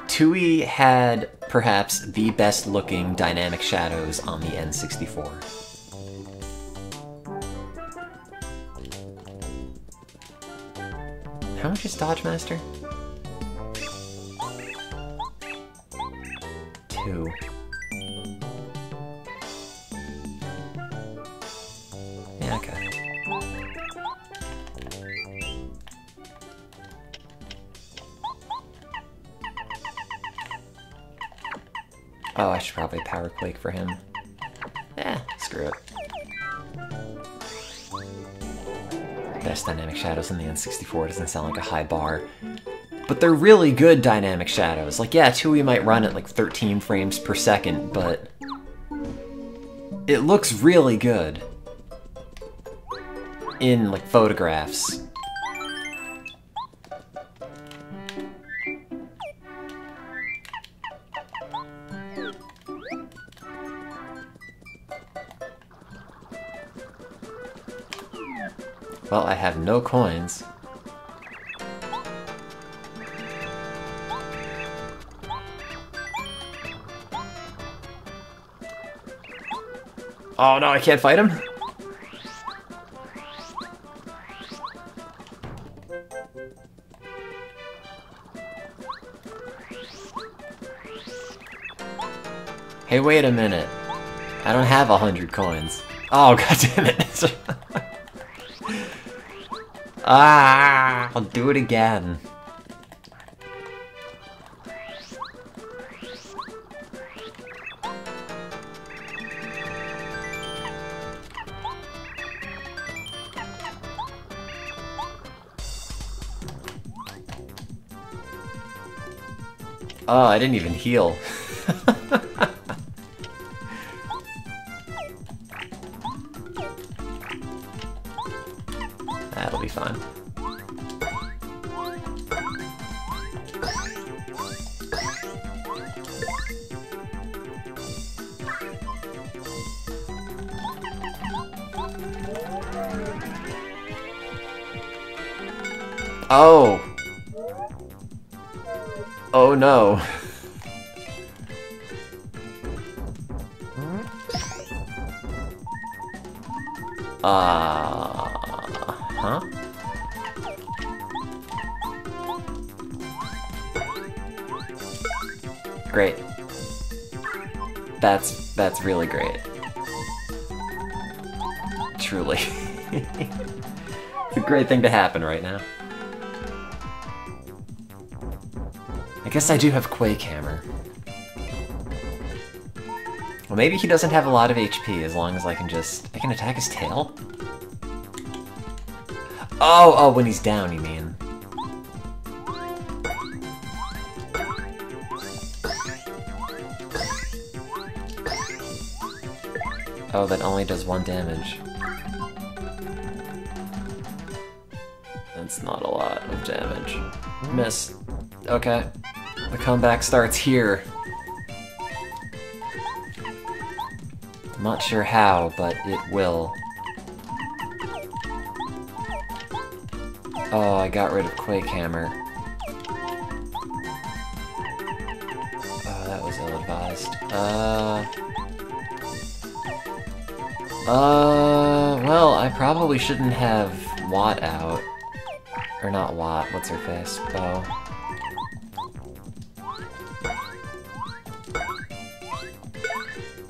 Tui had perhaps the best looking dynamic shadows on the N64. How much is Dodge Master? 2. Yeah, okay. Oh, I should probably Power Quake for him. Eh, screw it. Best dynamic shadows in the N64 doesn't sound like a high bar. But they're really good dynamic shadows. Like, yeah, Tui might run at like 13 frames per second, but it looks really good in like photographs. Well, I have no coins. Oh no, I can't fight him? Hey, wait a minute. I don't have 100 coins. Oh, god damn it. Ah, I'll do it again. Oh, I didn't even heal. That'll be fine. Oh! Oh no. Huh? Great. That's really great. Truly. It's a great thing to happen right now. I guess I do have Quake Hammer. Well, maybe he doesn't have a lot of HP as long as I can attack his tail? Oh, when he's down, you mean. Oh, that only does 1 damage. That's not a lot of damage. Miss. Okay. The comeback starts here. I'm not sure how, but it will. Oh, I got rid of Quake Hammer. Oh, that was ill-advised. Well, I probably shouldn't have Watt out. Or not Watt, what's her face? Bo.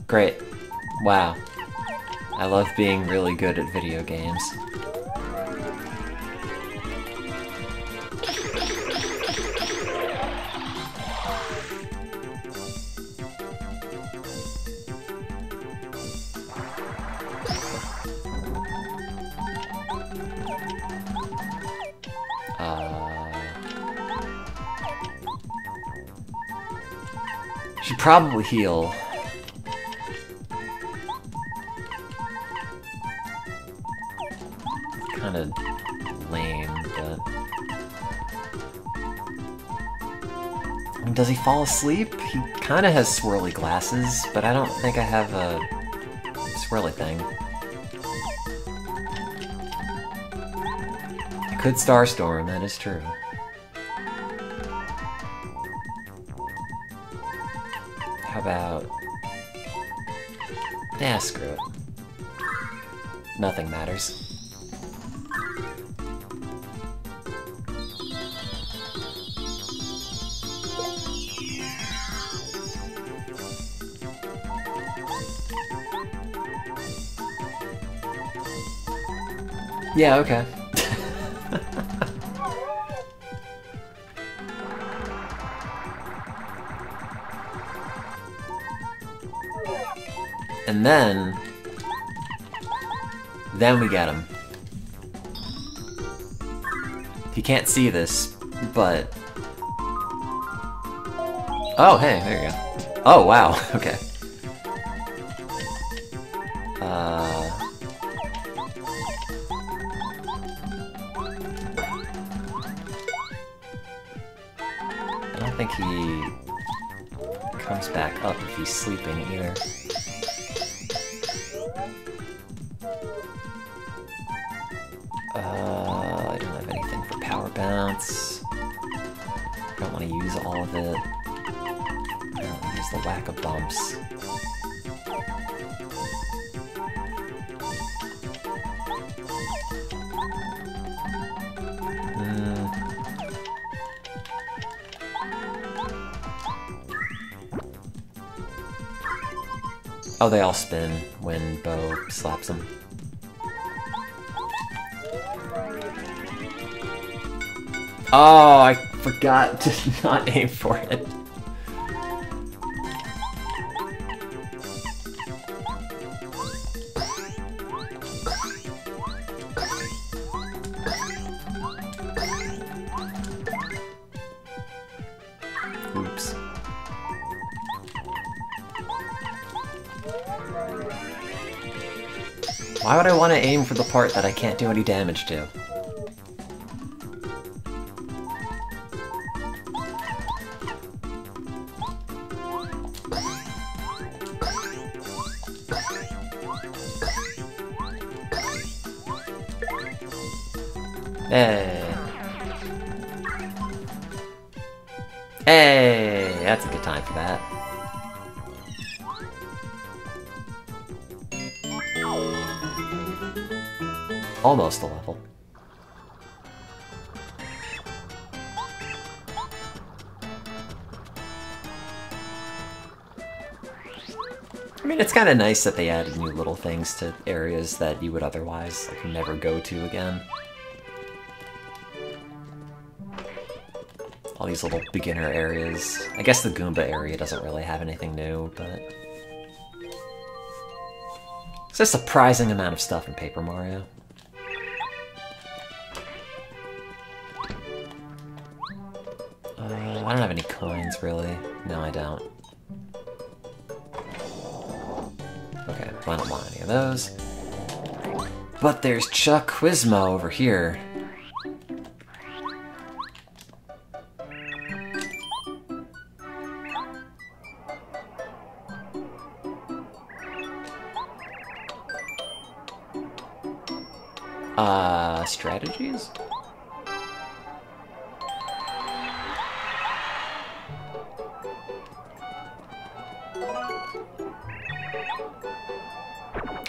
Great. Wow. I love being really good at video games. Should probably heal. Kinda lame. Does he fall asleep? He kind of has swirly glasses, but I don't think I have a swirly thing. I could Starstorm, that is true. How about... yeah, screw it. Nothing matters. Yeah, okay. And then we get him. He can't see this, but... oh, hey, there you go. Oh, wow, okay. I don't think he comes back up if he's sleeping either. I don't have anything for Power Bounce. I don't want to use all of it. I don't want to use the Whack of Bumps. Oh, they all spin when Bo slaps them. Oh, I forgot to not aim for it. Oops. Why would I want to aim for the part that I can't do any damage to? Hey. Hey, that's a good time for that. Almost a level. I mean, it's kind of nice that they added new little things to areas that you would otherwise like never go to again. All these little beginner areas. I guess the Goomba area doesn't really have anything new, but... it's a surprising amount of stuff in Paper Mario. I don't have any coins, really. No, I don't. Okay, well, I don't want any of those. But there's Chuck Quizmo over here. Strategies?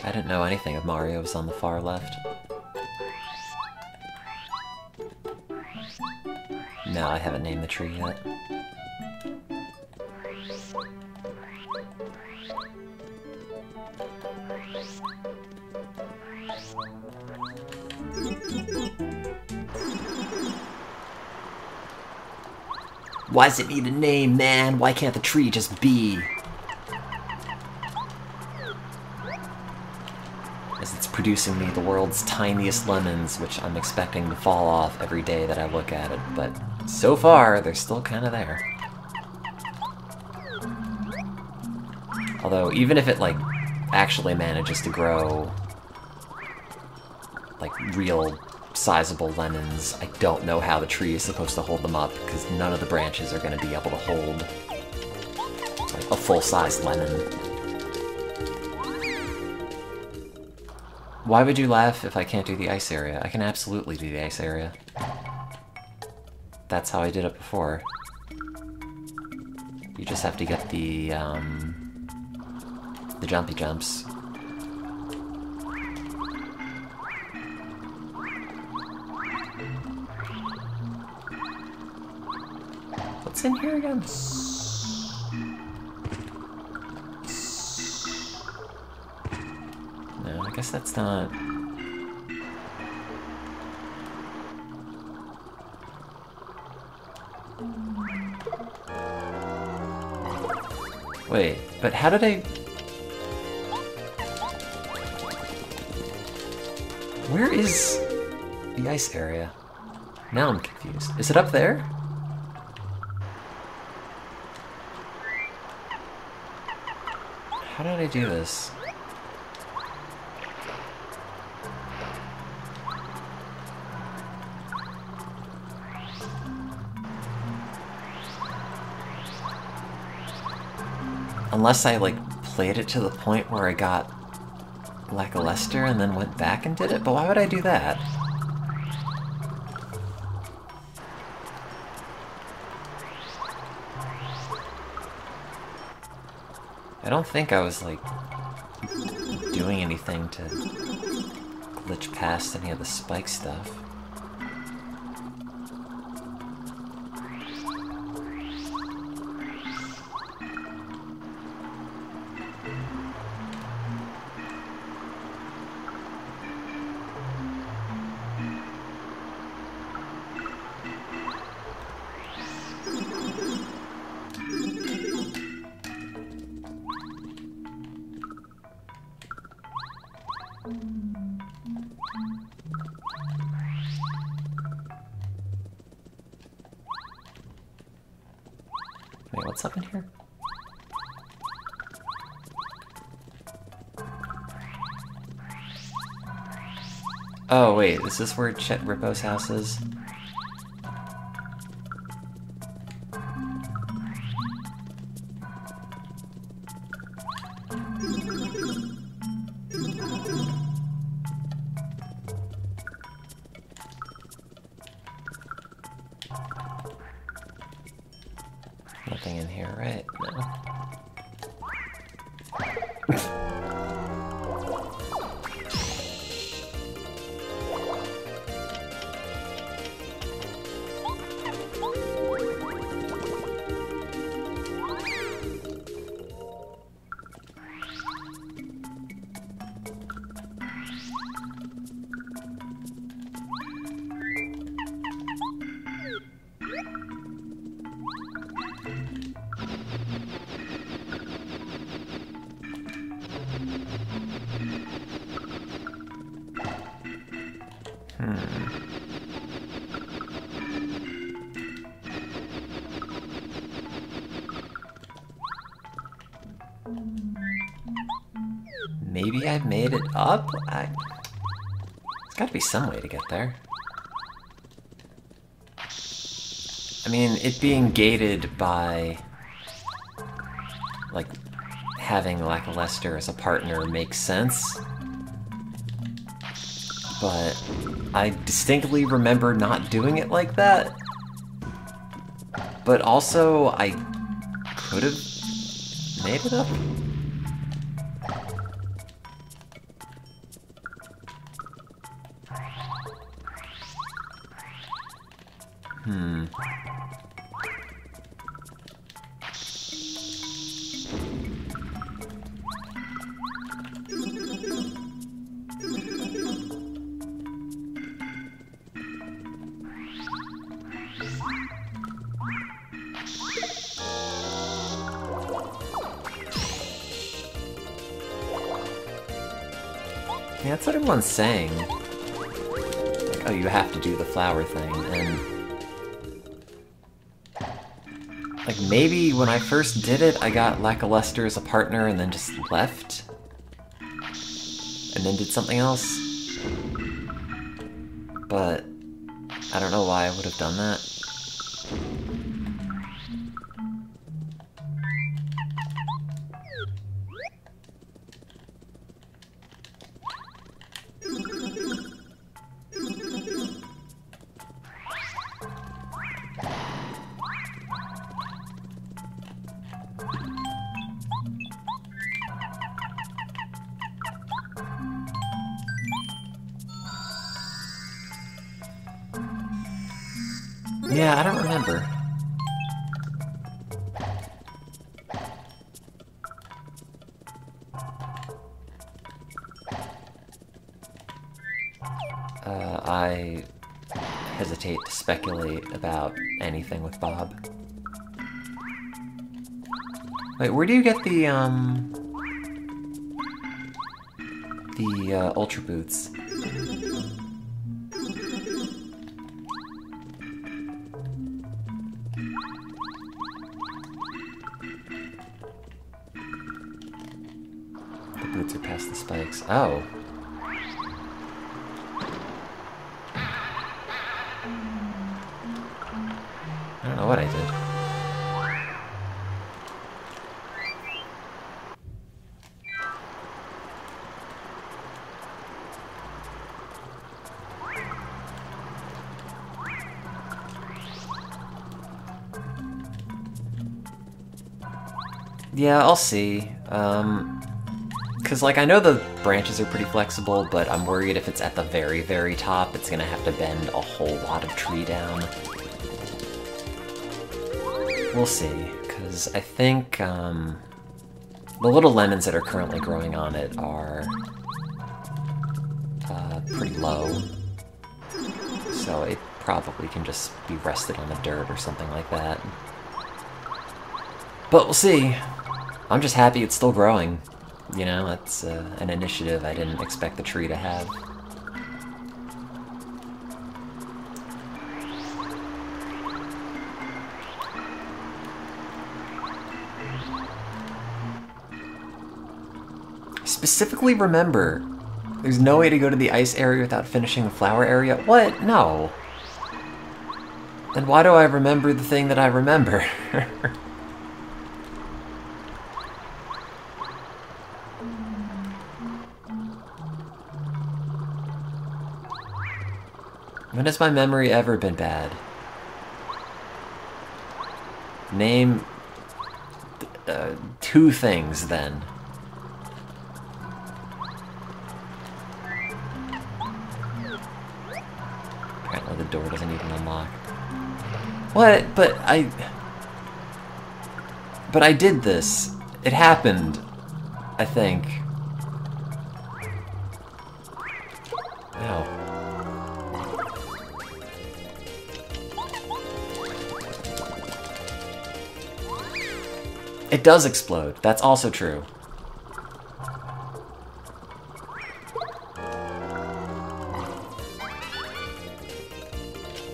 I didn't know anything of Mario was on the far left. No, I haven't named the tree yet. Why does it need a name, man? Why can't the tree just be? As it's producing me the world's tiniest lemons, which I'm expecting to fall off every day that I look at it, but so far, they're still kind of there. Although, even if it, like, actually manages to grow, like, real sizable lemons. I don't know how the tree is supposed to hold them up, because none of the branches are going to be able to hold like a full-size lemon. Why would you laugh if I can't do the ice area? I can absolutely do the ice area. That's how I did it before. You just have to get the jumpy jumps. What's in here again? No, I guess that's not... Wait, but how did I... Where is the ice area? Now I'm confused. Is it up there? How did I do this? Unless I, like, played it to the point where I got lackluster and then went back and did it? But why would I do that? I don't think I was, like, doing anything to glitch past any of the spike stuff. Wait, what's up in here? Oh, wait, is this where Chet Rippo's house is? Nothing in here, right? No. Maybe I've made it up? There's gotta be some way to get there. I mean, it being gated by, like, having Lackluster as a partner makes sense. But I distinctly remember not doing it like that. But also, I could have made it up. Yeah, that's what everyone's saying. Like, oh, you have to do the flower thing, and... like, maybe when I first did it, I got Lackluster as a partner and then just left? And then did something else? but I don't know why I would have done that. Yeah, I don't remember. I hesitate to speculate about anything with Bob. Wait, where do you get the Ultra Boots? The boots are past the spikes. Oh. I don't know what I did. Yeah, I'll see. Cause like I know the branches are pretty flexible, but I'm worried if it's at the very, very top, it's gonna have to bend a whole lot of tree down. We'll see, because I think the little lemons that are currently growing on it are pretty low, so it probably can just be rested on the dirt or something like that. But we'll see. I'm just happy it's still growing. You know, that's an initiative I didn't expect the tree to have. Specifically remember, there's no way to go to the ice area without finishing the flower area. What? No. Then why do I remember the thing that I remember? When has my memory ever been bad? Name two things, then. Apparently the door doesn't even unlock. What? But I did this. It happened, I think. Ow. It does explode. That's also true.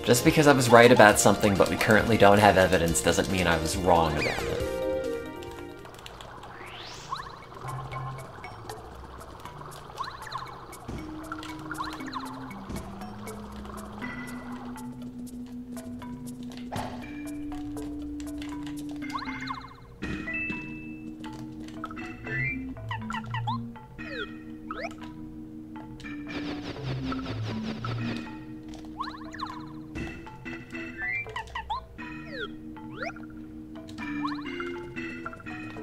Just because I was right about something but we currently don't have evidence doesn't mean I was wrong about it.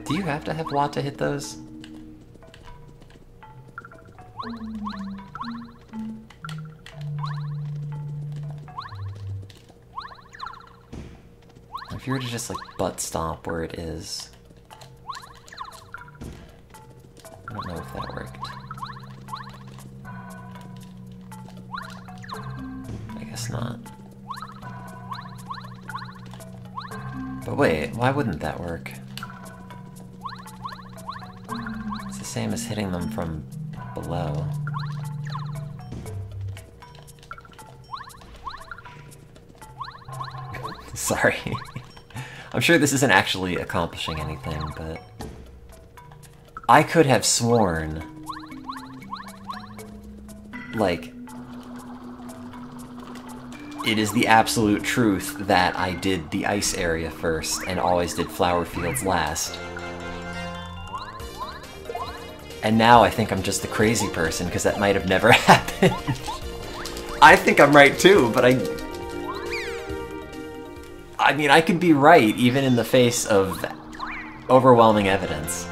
Do you have to have Watt to hit those? If you were to just like butt stomp where it is. I don't know if that worked. I guess not. But wait, why wouldn't that work? It's the same as hitting them from below. Sorry. I'm sure this isn't actually accomplishing anything, but... I could have sworn... like... it is the absolute truth that I did the ice area first and always did flower fields last. And now I think I'm just the crazy person, because that might have never happened. I think I'm right too, but I mean, I could be right even in the face of overwhelming evidence.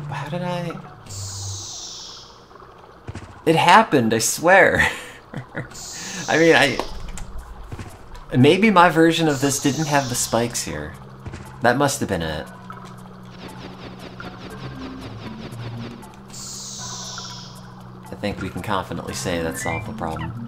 How did I... It happened, I swear. I mean, maybe my version of this didn't have the spikes here. That must have been it. I think we can confidently say that solved the problem.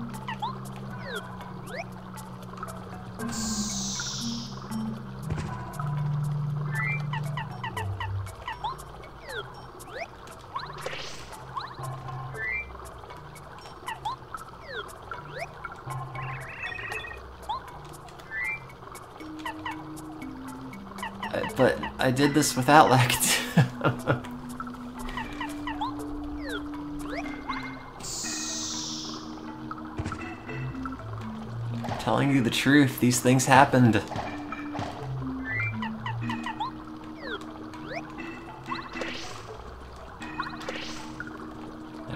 But I did this without Lackative. Telling you the truth, these things happened. I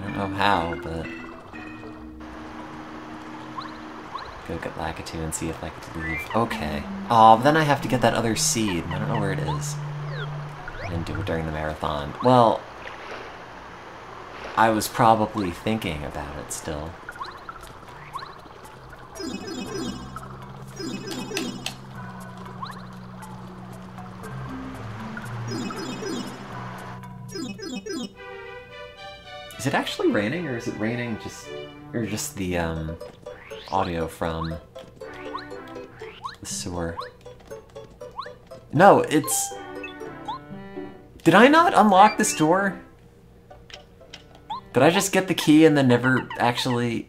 don't know how, but... Go get Lackative and see if I could leave. Okay. Oh, then I have to get that other seed. I don't know where it is. I didn't do it during the marathon. Well, I was probably thinking about it still. Is it actually raining, or is it raining just the audio from the sewer? No, it's... Did I not unlock this door? Did I just get the key and then never actually...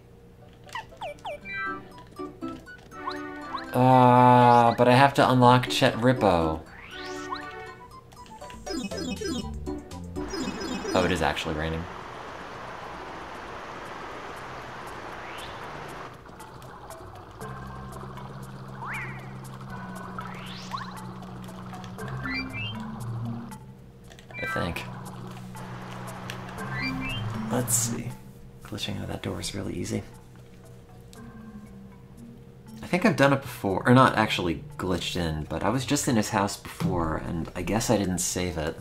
but I have to unlock Chet Rippo. Oh, it is actually raining. I think. Let's see. Glitching out of that door is really easy. I think I've done it before, or not actually glitched in, but I was just in his house before, and I guess I didn't save it.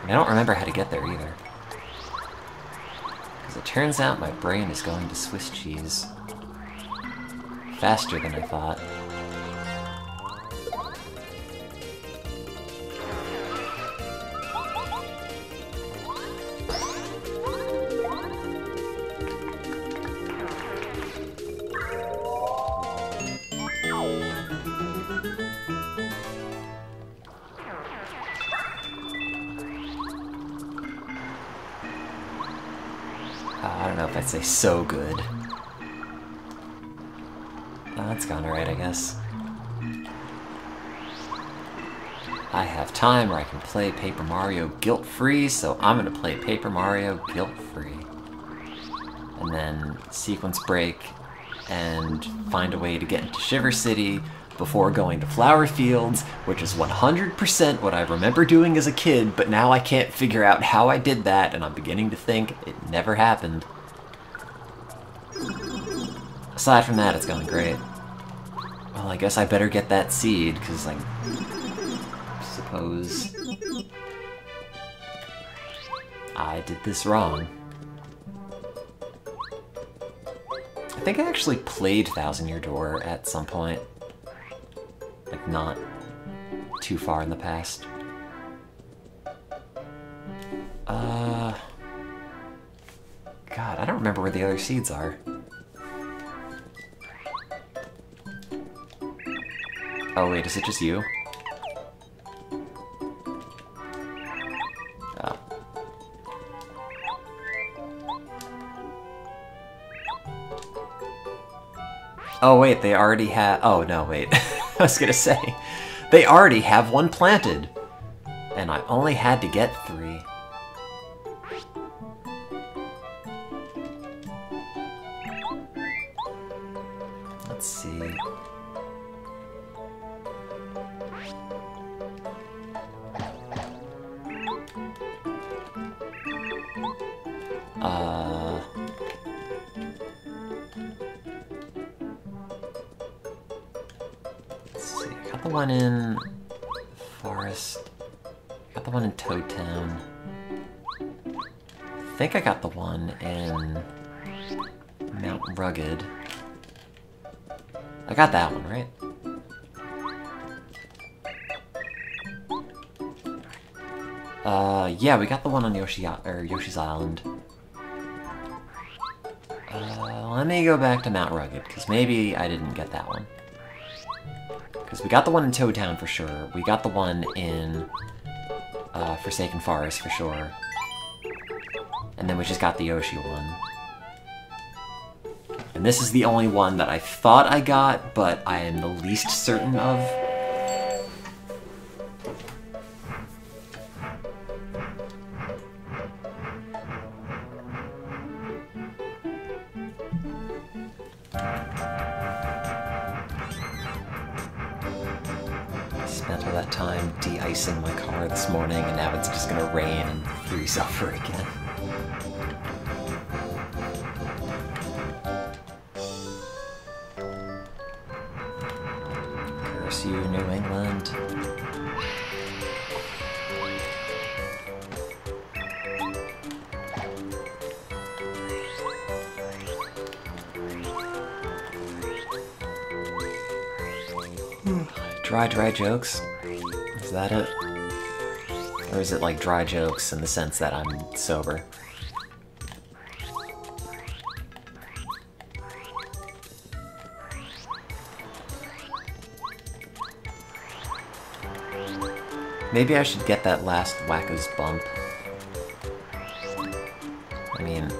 I don't remember how to get there either. Because it turns out my brain is going to Swiss cheese. Faster than I thought. I don't know if I'd say so good. That's gone alright, I guess. I have time where I can play Paper Mario guilt-free, so I'm gonna play Paper Mario guilt-free. And then sequence break and find a way to get into Shiver City before going to Flower Fields, which is 100% what I remember doing as a kid, but now I can't figure out how I did that, and I'm beginning to think it never happened. Aside from that, it's going great. Well, I guess I better get that seed, because I suppose I did this wrong. I think I actually played Thousand Year Door at some point. Like, not too far in the past. God, I don't remember where the other seeds are. Oh wait, is it just you? Oh. Oh wait, they already have... Oh no, wait. I was gonna say, they already have one planted! And I only had to get 3. Let's see... Let's see, I got the one in Forest. Got the one in Toad Town. I think I got the one in Mount Rugged. I got that one, right? Yeah, we got the one on Yoshi's Island. Let me go back to Mount Rugged, because maybe I didn't get that one. Because we got the one in Toad Town for sure. We got the one in Forsaken Forest for sure. And then we just got the Yoshi one. And this is the only one that I thought I got, but I am the least certain of. Spent all that time de-icing my car this morning, and now it's just gonna rain and freeze over again. Curse you, New England. Dry jokes? Is that it? Or is it like dry jokes in the sense that I'm sober? Maybe I should get that last Wacko's bump. I mean,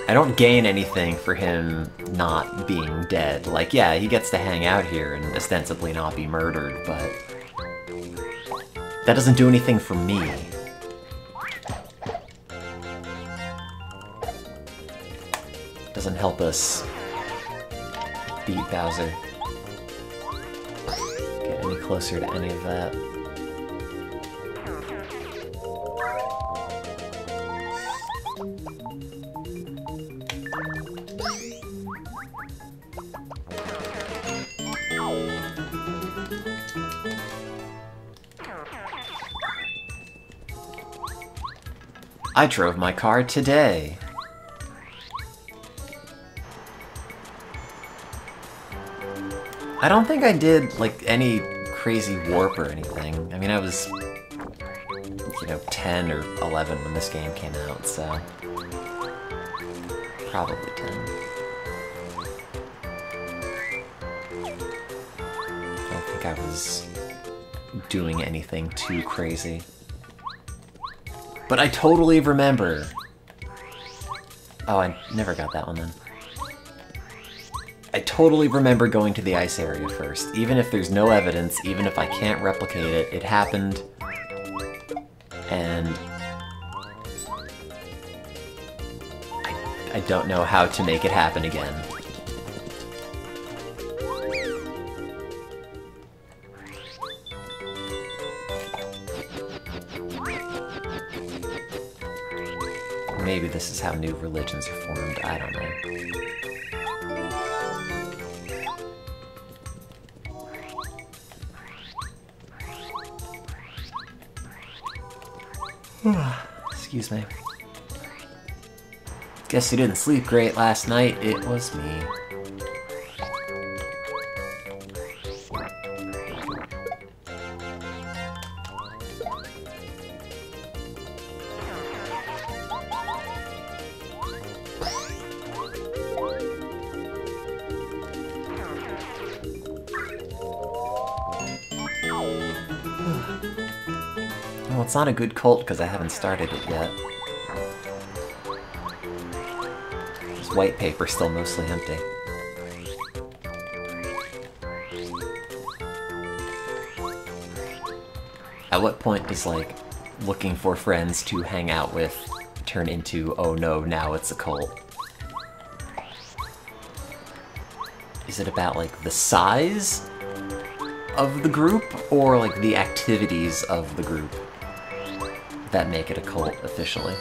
I don't gain anything for him not being dead. Like, yeah, he gets to hang out here and ostensibly not be murdered, but that doesn't do anything for me. Doesn't help us beat Bowser. Get any closer to any of that. I drove my car today. I don't think I did, like, any crazy warp or anything. I mean, I was, you know, 10 or 11 when this game came out, so... probably 10. I don't think I was doing anything too crazy. But I totally remember... Oh, I never got that one then. I totally remember going to the ice area first. Even if there's no evidence, even if I can't replicate it, it happened. And... I don't know how to make it happen again. Maybe this is how new religions are formed, I don't know. Excuse me. Guess you didn't sleep great last night, it was me. Well, it's not a good cult because I haven't started it yet. This white paper's still mostly empty. At what point does, like, looking for friends to hang out with turn into, oh no, now it's a cult? Is it about, like, the size of the group, or, like, the activities of the group that make it a cult officially?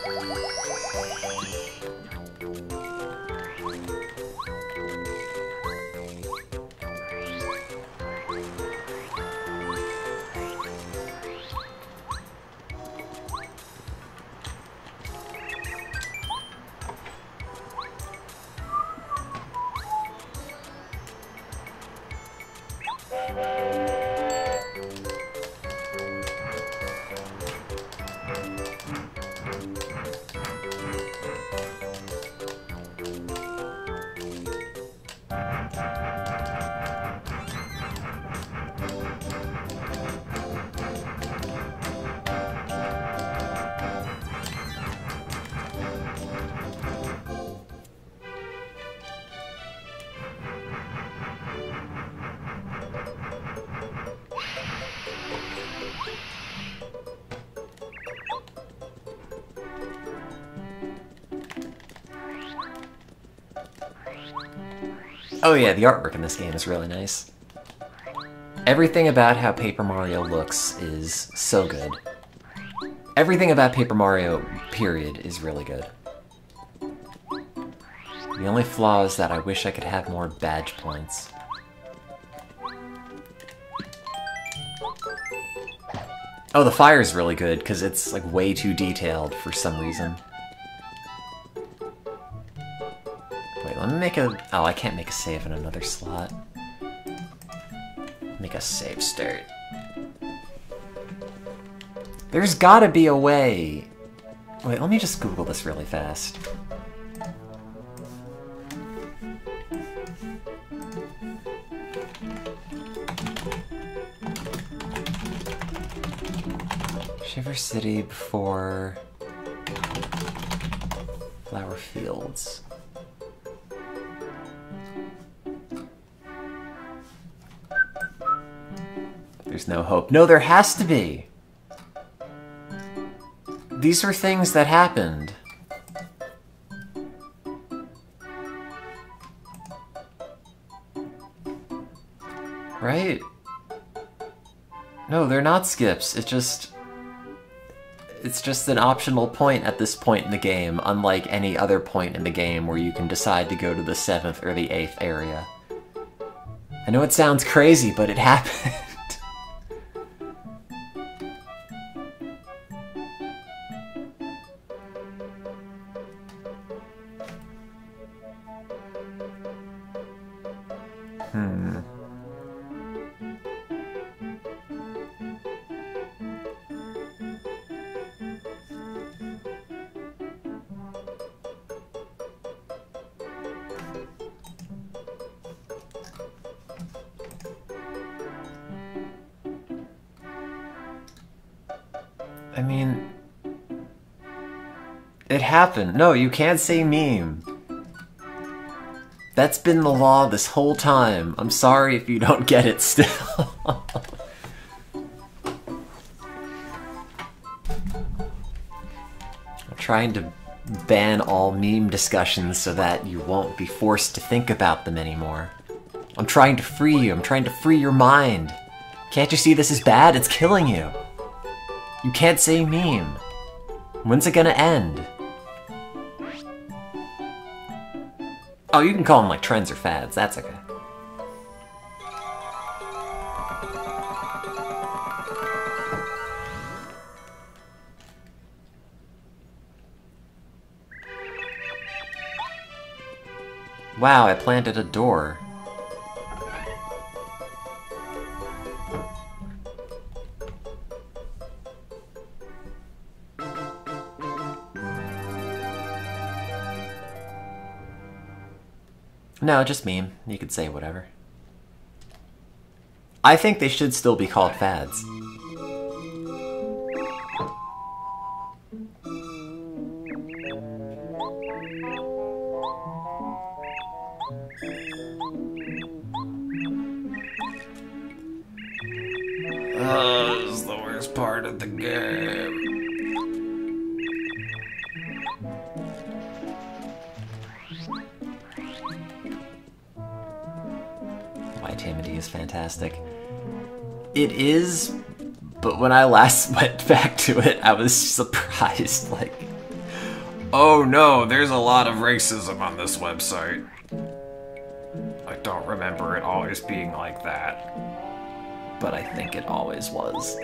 Oh yeah, the artwork in this game is really nice. Everything about how Paper Mario looks is so good. Everything about Paper Mario, period, is really good. The only flaw is that I wish I could have more badge points. Oh, the fire's really good, because it's, like, way too detailed for some reason. Wait, let me make a... Oh, I can't make a save in another slot. Make a save state. There's gotta be a way... Wait, let me just Google this really fast. Shiver City before... Flower Fields. There's no hope. No, there has to be! These were things that happened. Right? No, they're not skips. It's just an optional point at this point in the game, unlike any other point in the game where you can decide to go to the 7th or the 8th area. I know it sounds crazy, but it happened. I mean... It happened. No, you can't say meme. That's been the law this whole time. I'm sorry if you don't get it still. I'm trying to ban all meme discussions so that you won't be forced to think about them anymore. I'm trying to free you. I'm trying to free your mind. Can't you see this is bad? It's killing you. You can't say meme. When's it gonna end? Oh, you can call them like trends or fads. That's okay. Wow, I planted a door. No, just meme. You could say whatever. I think they should still be called fads. fantastic. It is, but when I last went back to it, I was surprised, like, oh no, there's a lot of racism on this website. I don't remember it always being like that. But I think it always was.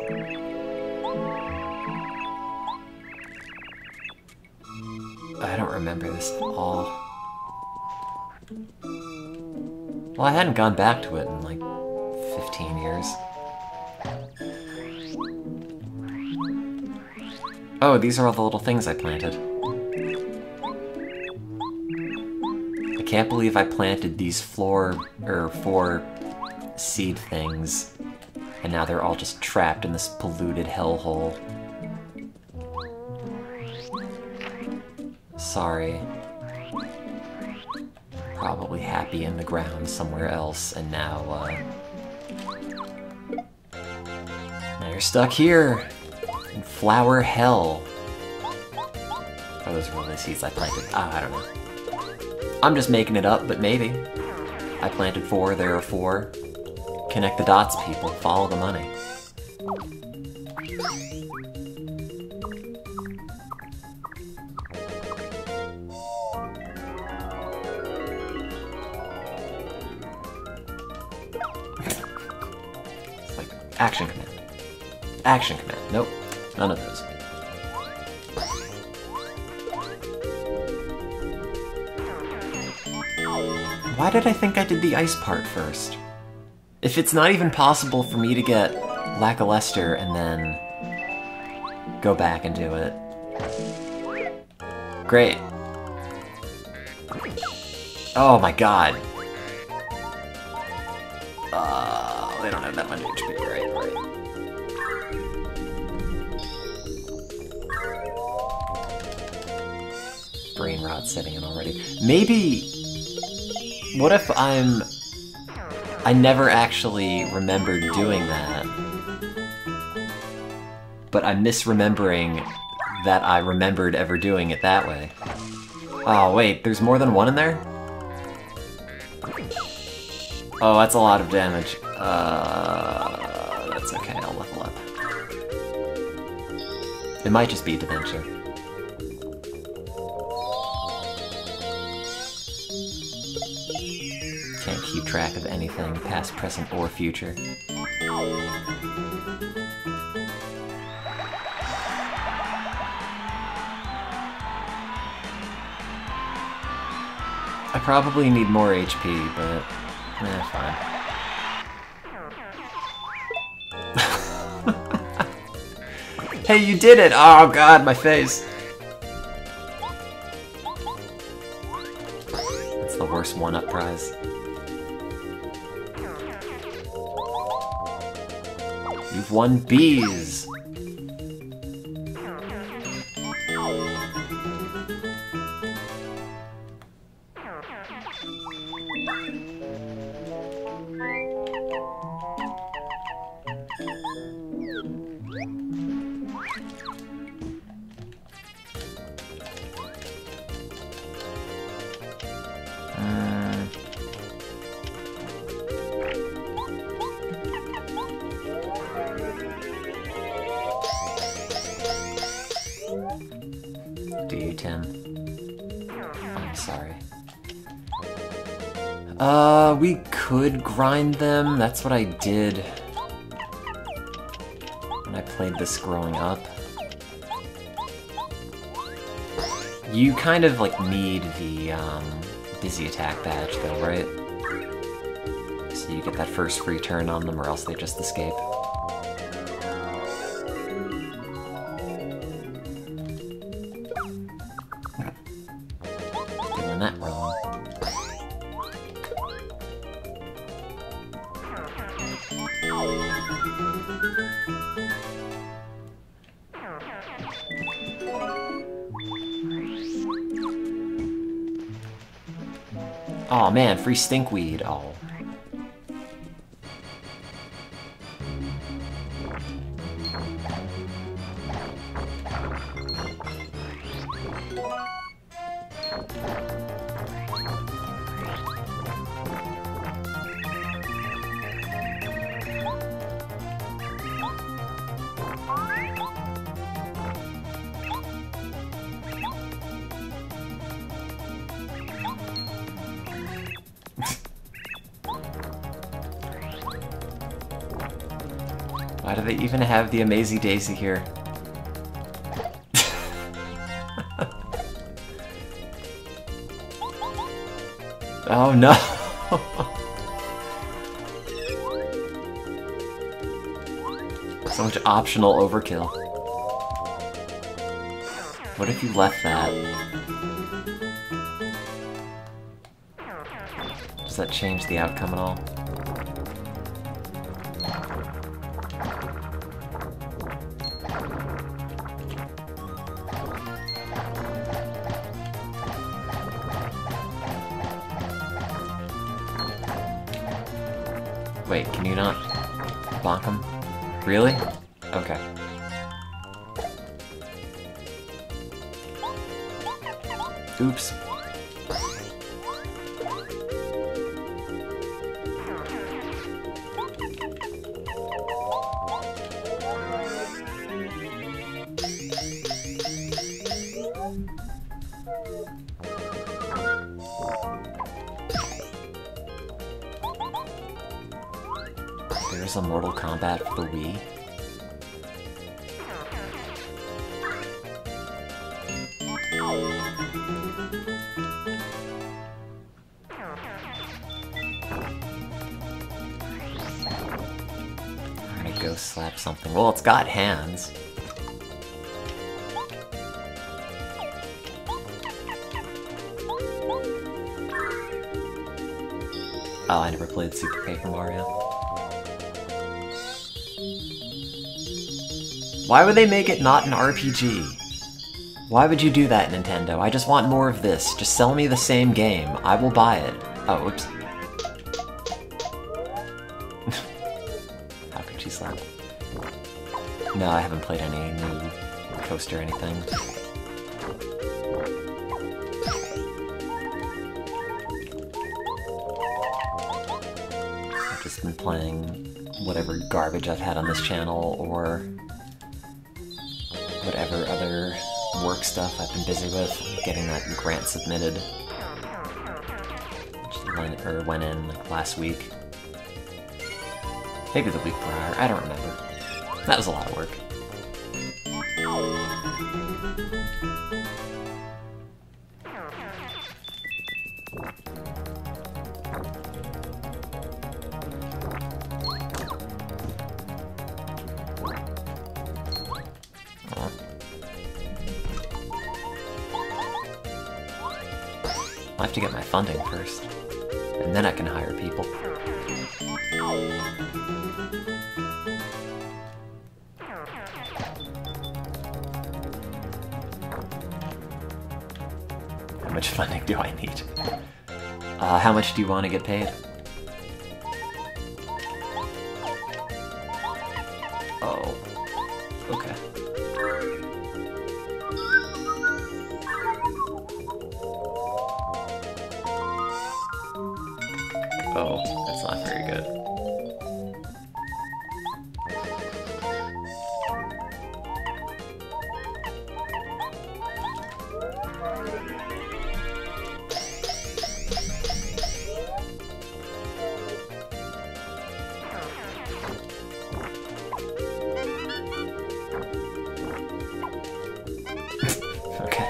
I don't remember this at all. Well, I hadn't gone back to it in like 15 years. Oh, these are all the little things I planted. I can't believe I planted these four seed things, and now they're all just trapped in this polluted hellhole. Sorry. Probably happy in the ground somewhere else, and now you're stuck here in flower hell. Oh, those were the seeds I planted. I don't know. I'm just making it up, but maybe. I planted 4, there are 4. Connect the dots, people. Follow the money. It's like, action command. Action command. Nope. None of those. Why did I think I did the ice part first? If it's not even possible for me to get Lackluster and then go back and do it. Great. Oh my god. They don't have that much HP, right? Brain rot setting in already. Maybe... What if I never actually remembered doing that, but I'm misremembering that I remembered ever doing it that way. Oh wait, there's more than one in there? Oh, that's a lot of damage. That's okay, I'll level up. It might just be dementia. Can't keep track of anything, past, present, or future. I probably need more HP, but fine. Hey, you did it! Oh god, my face! That's the worst one-up prize. You've won bees! Tim. I'm sorry. We could grind them. That's what I did when I played this growing up. You kind of, like, need the, busy attack badge, though, right? So you get that first free turn on them, or else they just escape. Doing that wrong. Aw, man, free stinkweed. Oh. they even have the Amazing Daisy here. Oh no! So much optional overkill. What if you left that? Does that change the outcome at all? Wait, can you not bonk him? Really? Okay. Oops. There's a Mortal Kombat for the Wii. I'm gonna go slap something. Well, it's got hands. Oh, I never played Super Paper Mario. Why would they make it not an RPG? Why would you do that, Nintendo? I just want more of this. Just sell me the same game. I will buy it. Oh, whoops. How could she slap? No, I haven't played any new Coaster or anything. I've just been playing whatever garbage I've had on this channel, or whatever other work stuff I've been busy with. Getting that grant submitted. Which went in like last week. Maybe the week prior, I don't remember. That was a lot of work. I have to get my funding first, and then I can hire people. How much funding do I need? How much do you want to get paid? Oh, okay. Oh, that's not very good. Okay.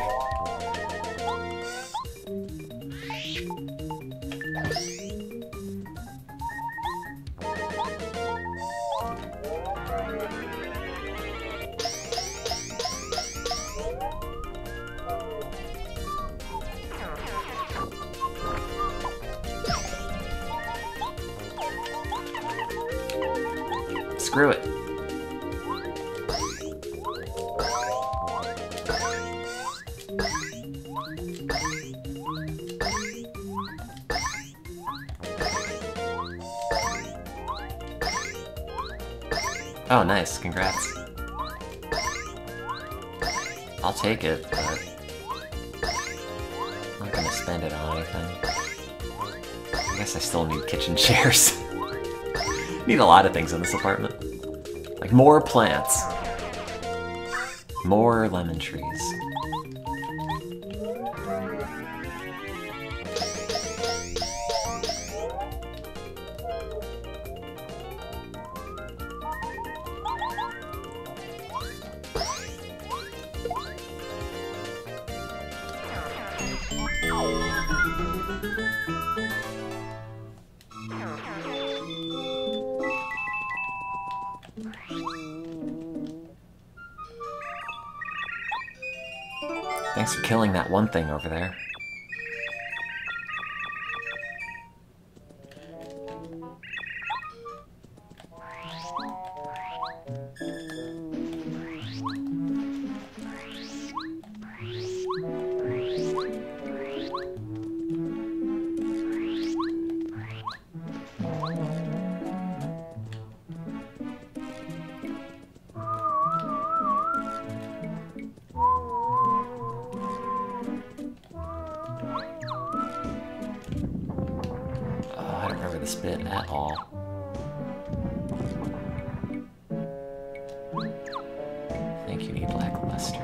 Screw it. Oh, nice. Congrats. I'll take it, but I'm not gonna spend it on anything. I guess I still need kitchen chairs. Need a lot of things in this apartment. Like more plants. More lemon trees. Thanks for killing that one thing over there. This bit at all. I think you need lackluster.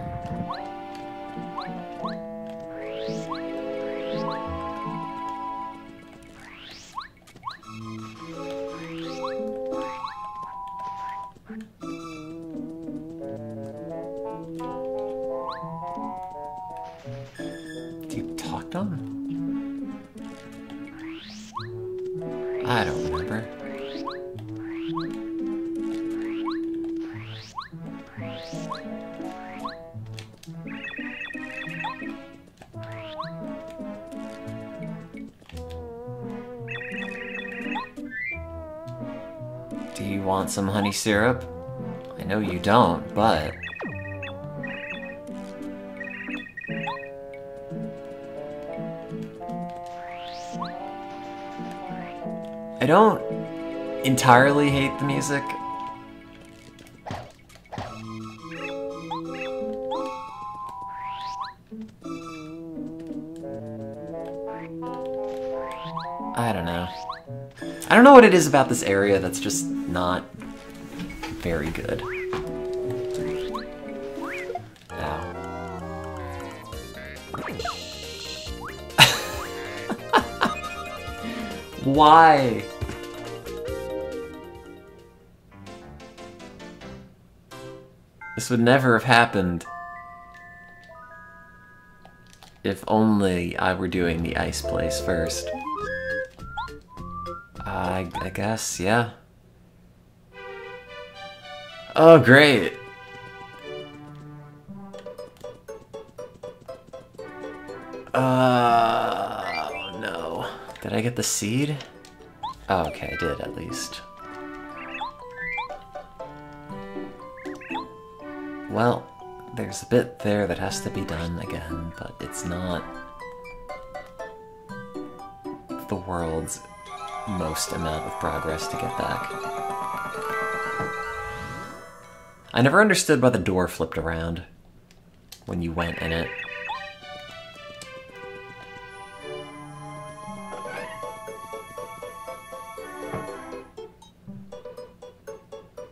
Do you talk to him? I don't remember. Do you want some honey syrup? I know you don't, but... I don't entirely hate the music. I don't know. I don't know what it is about this area that's just not very good. Ow. Why? This would never have happened if only I were doing the ice place first. I guess, yeah. Oh, great. Oh, no. Did I get the seed? Oh, okay, I did, at least. Well, there's a bit there that has to be done again, but it's not the world's most amount of progress to get back. I never understood why the door flipped around when you went in it.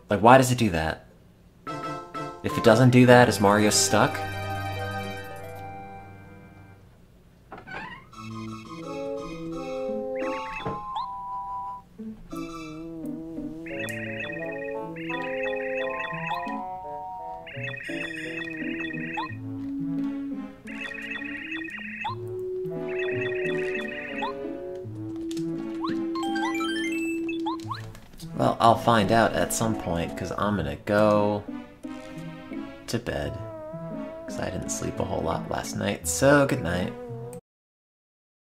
Like, why does it do that? If it doesn't do that, is Mario stuck? Well, I'll find out at some point, because I'm gonna go to bed. Because I didn't sleep a whole lot last night, so good night.